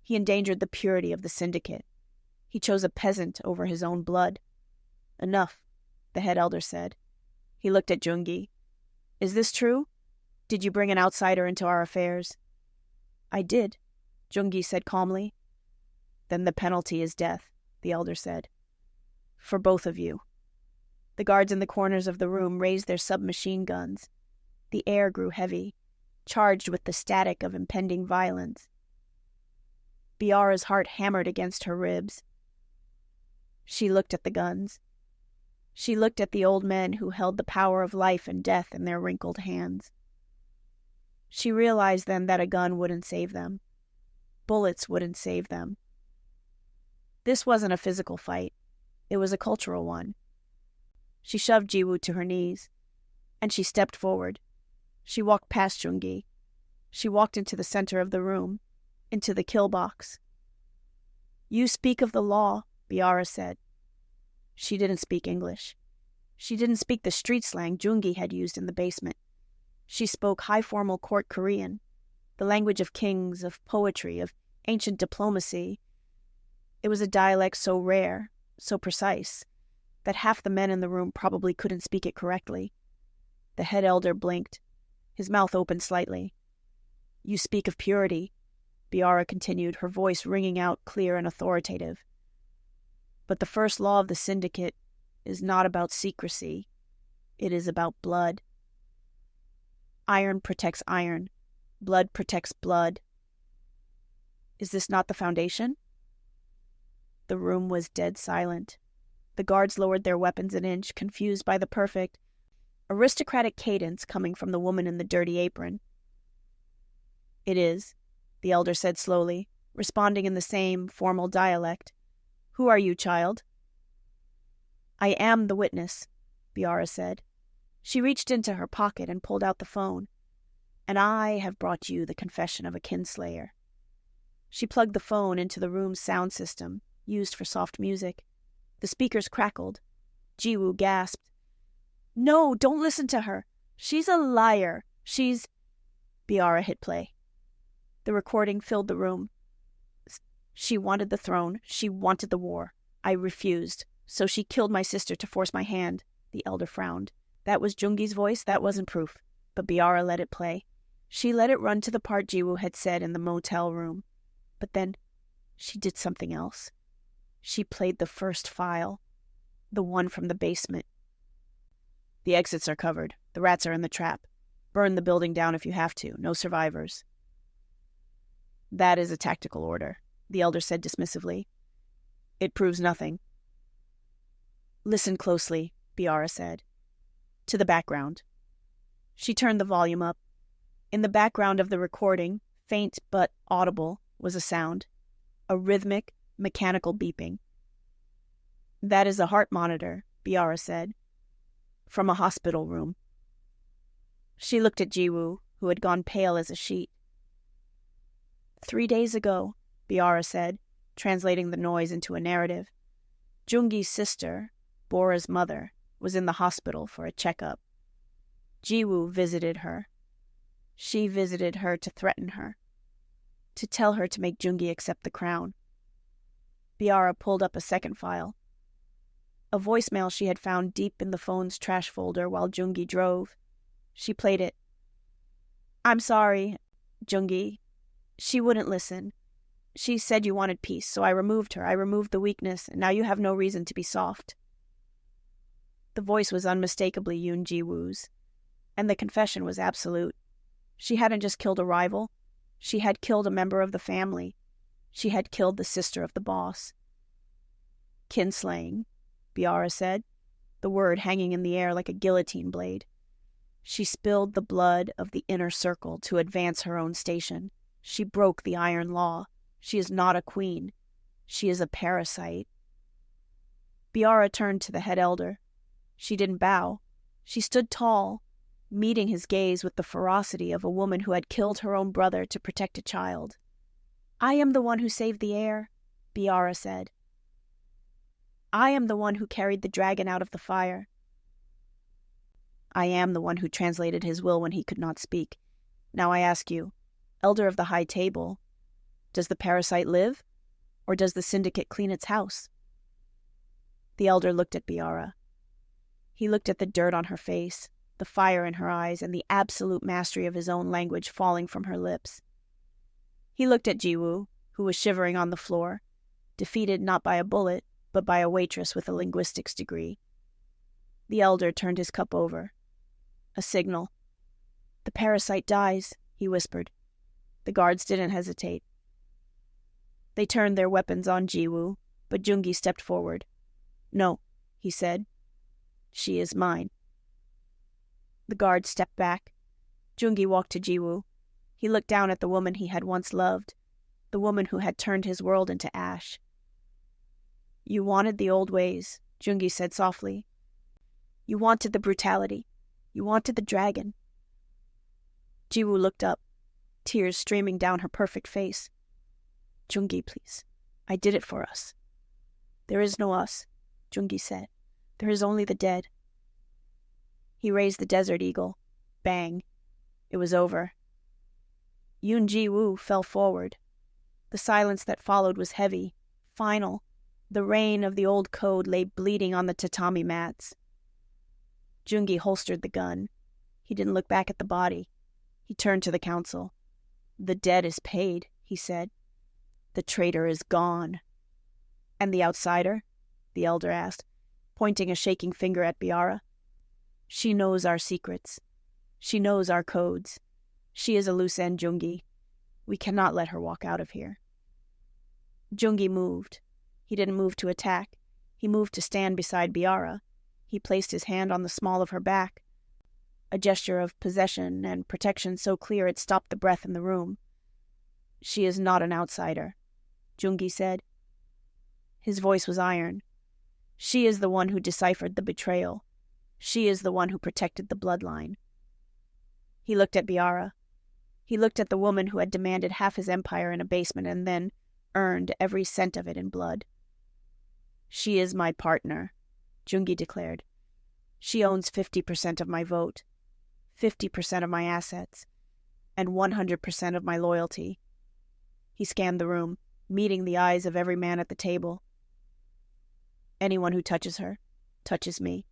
A: He endangered the purity of the syndicate. He chose a peasant over his own blood. Enough, the head elder said. He looked at Joongi. Is this true? Did you bring an outsider into our affairs? I did, Joongi said calmly. Then the penalty is death, the elder said. For both of you. The guards in the corners of the room raised their submachine guns. The air grew heavy, charged with the static of impending violence. Biara's heart hammered against her ribs. She looked at the guns. She looked at the old men who held the power of life and death in their wrinkled hands. She realized then that a gun wouldn't save them. Bullets wouldn't save them. This wasn't a physical fight. It was a cultural one. She shoved Jiwoo to her knees, and she stepped forward. She walked past Joongi. She walked into the center of the room, into the kill box. You speak of the law, Biara said. She didn't speak English. She didn't speak the street slang Joongi had used in the basement. She spoke high-formal court Korean, the language of kings, of poetry, of ancient diplomacy. It was a dialect so rare, so precise, that half the men in the room probably couldn't speak it correctly. The head elder blinked. His mouth opened slightly. You speak of purity, Biara continued, her voice ringing out clear and authoritative. But the first law of the syndicate is not about secrecy. It is about blood. Iron protects iron. Blood protects blood. Is this not the foundation? The room was dead silent. The guards lowered their weapons an inch, confused by the perfect, aristocratic cadence coming from the woman in the dirty apron. It is, the elder said slowly, responding in the same formal dialect. Who are you, child? I am the witness, Biara said. She reached into her pocket and pulled out the phone. And I have brought you the confession of a kinslayer. She plugged the phone into the room's sound system, used for soft music. The speakers crackled. Jiwoo gasped. No, don't listen to her. She's a liar. She's... Biara hit play. The recording filled the room. She wanted the throne. She wanted the war. I refused. So she killed my sister to force my hand. The elder frowned. That was Joongi's voice. That wasn't proof. But Biara let it play. She let it run to the part Jiwoo had said in the motel room. But then she did something else. She played the first file. The one from the basement. The exits are covered. The rats are in the trap. Burn the building down if you have to. No survivors. That is a tactical order, the elder said dismissively. It proves nothing. Listen closely, Biara said. To the background. She turned the volume up. In the background of the recording, faint but audible, was a sound. A rhythmic, mechanical beeping. That is a heart monitor, Biara said. From a hospital room. She looked at Jiwoo, who had gone pale as a sheet. 3 days ago, Biara said, translating the noise into a narrative, Joongi's sister, Bora's mother, was in the hospital for a checkup. Jiwoo visited her. She visited her to threaten her, to tell her to make Joongi accept the crown. Biara pulled up a second file. A voicemail she had found deep in the phone's trash folder while Joongi drove. She played it. I'm sorry, Joongi. She wouldn't listen. She said you wanted peace, so I removed her. I removed the weakness, and now you have no reason to be soft. The voice was unmistakably Yoon Ji-woo's, and the confession was absolute. She hadn't just killed a rival. She had killed a member of the family. She had killed the sister of the boss. Kinslaying, Biara said, the word hanging in the air like a guillotine blade. She spilled the blood of the inner circle to advance her own station. She broke the iron law. She is not a queen. She is a parasite. Biara turned to the head elder. She didn't bow. She stood tall, meeting his gaze with the ferocity of a woman who had killed her own brother to protect a child. "I am the one who saved the air," Biara said. "I am the one who carried the dragon out of the fire. I am the one who translated his will when he could not speak. Now I ask you, Elder of the High Table, does the parasite live, or does the syndicate clean its house?" The elder looked at Biara. He looked at the dirt on her face, the fire in her eyes, and the absolute mastery of his own language falling from her lips. He looked at Jiwoo, who was shivering on the floor, defeated not by a bullet, but by a waitress with a linguistics degree. The elder turned his cup over. A signal. "The parasite dies," he whispered. The guards didn't hesitate. They turned their weapons on Jiwoo, but Joongi stepped forward. "No," he said. "She is mine." The guards stepped back. Joongi walked to Jiwoo. He looked down at the woman he had once loved, the woman who had turned his world into ash. "You wanted the old ways," Joongi said softly. "You wanted the brutality. You wanted the dragon." Jiwoo looked up, tears streaming down her perfect face. "Joongi, please. I did it for us." "There is no us," Joongi said. "There is only the dead." He raised the Desert Eagle. Bang. It was over. Yoon Ji-woo fell forward. The silence that followed was heavy, final. The rain of the old code lay bleeding on the tatami mats. Joongi holstered the gun. He didn't look back at the body. He turned to the council. "The debt is paid," he said. "The traitor is gone." "And the outsider?" the elder asked, pointing a shaking finger at Biara. "She knows our secrets. She knows our codes. She is a loose end, Joongi. We cannot let her walk out of here." Joongi moved. He didn't move to attack. He moved to stand beside Biara. He placed his hand on the small of her back, a gesture of possession and protection so clear it stopped the breath in the room. "She is not an outsider," Joongi said. His voice was iron. "She is the one who deciphered the betrayal. She is the one who protected the bloodline." He looked at Biara. He looked at the woman who had demanded half his empire in a basement and then earned every cent of it in blood. "She is my partner," Joongi declared. "She owns 50% of my vote, 50% of my assets, and 100% of my loyalty." He scanned the room, meeting the eyes of every man at the table. "Anyone who touches her, touches me.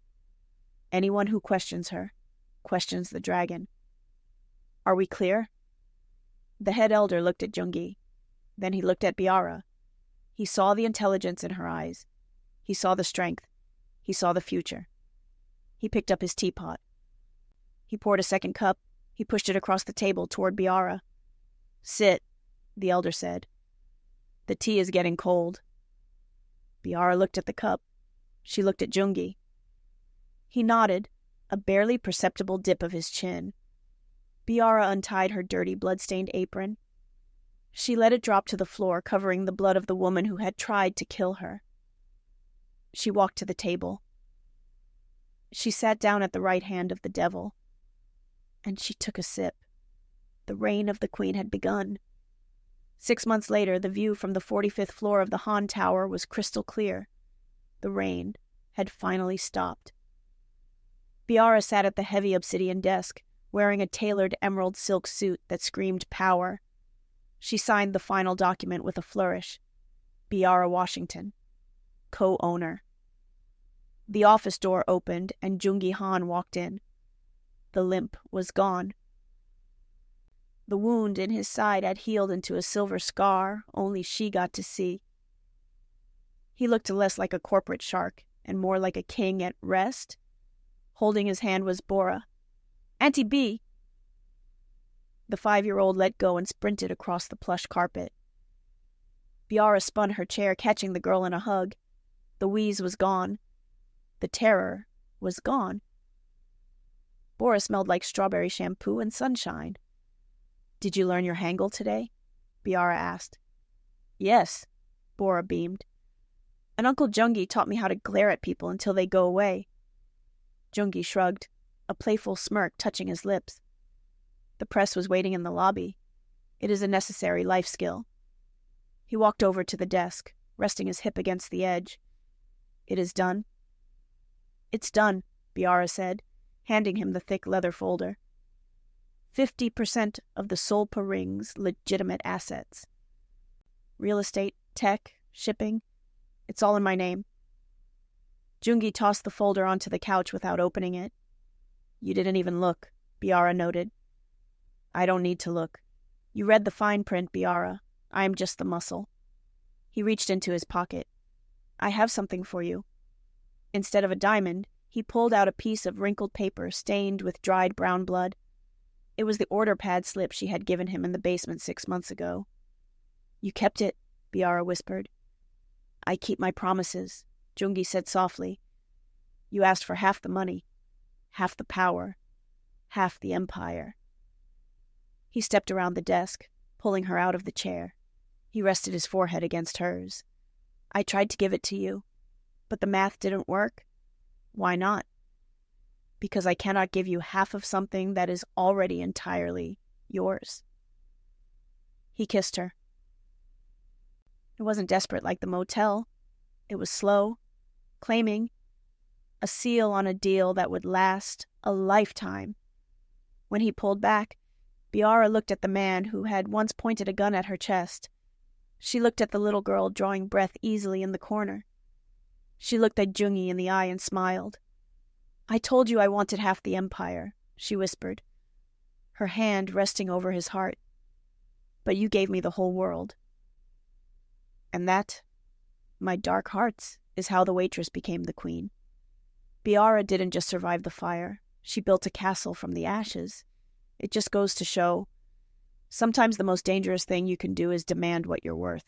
A: Anyone who questions her, questions the dragon. Are we clear?" The head elder looked at Joongi. Then he looked at Biara. He saw the intelligence in her eyes. He saw the strength. He saw the future. He picked up his teapot. He poured a second cup. He pushed it across the table toward Biara. "Sit," the elder said. "The tea is getting cold." Biara looked at the cup. She looked at Joongi. He nodded, a barely perceptible dip of his chin. Biara untied her dirty, blood-stained apron. She let it drop to the floor, covering the blood of the woman who had tried to kill her. She walked to the table. She sat down at the right hand of the devil. And she took a sip. The reign of the queen had begun. 6 months later, the view from the 45th floor of the Han Tower was crystal clear. The rain had finally stopped. Biara sat at the heavy obsidian desk, wearing a tailored emerald silk suit that screamed power. She signed the final document with a flourish. Biara Washington, co-owner. The office door opened and Joongi Han walked in. The limp was gone. The wound in his side had healed into a silver scar only she got to see. He looked less like a corporate shark and more like a king at rest. Holding his hand was Bora. "Auntie B!" The 5-year-old let go and sprinted across the plush carpet. Biara spun her chair, catching the girl in a hug. The wheeze was gone. The terror was gone. Bora smelled like strawberry shampoo and sunshine. "Did you learn your Hangul today?" Biara asked. "Yes," Bora beamed. "And Uncle Joongi taught me how to glare at people until they go away." Joongi shrugged, a playful smirk touching his lips. The press was waiting in the lobby. It is a necessary life skill. He walked over to the desk, resting his hip against the edge. "It is done?" "It's done," Biara said, handing him the thick leather folder. 50% of the Solpa Ring's legitimate assets. Real estate, tech, shipping, it's all in my name. Joongi tossed the folder onto the couch without opening it. "You didn't even look," Biara noted. "I don't need to look. You read the fine print, Biara. I am just the muscle." He reached into his pocket. "I have something for you." Instead of a diamond, he pulled out a piece of wrinkled paper stained with dried brown blood. It was the order pad slip she had given him in the basement 6 months ago. "You kept it," Biara whispered. "I keep my promises," Joongi said softly. "You asked for half the money, half the power, half the empire." He stepped around the desk, pulling her out of the chair. He rested his forehead against hers. "I tried to give it to you, but the math didn't work." "Why not?" "Because I cannot give you half of something that is already entirely yours." He kissed her. It wasn't desperate like the motel. It was slow, claiming, a seal on a deal that would last a lifetime. When he pulled back, Biara looked at the man who had once pointed a gun at her chest. She looked at the little girl drawing breath easily in the corner. She looked at Joongi in the eye and smiled. "I told you I wanted half the empire," she whispered, her hand resting over his heart. "But you gave me the whole world." And that, my dark hearts, is how the Waitress became the queen. Biara didn't just survive the fire. She built a castle from the ashes. It just goes to show, sometimes the most dangerous thing you can do is demand what you're worth.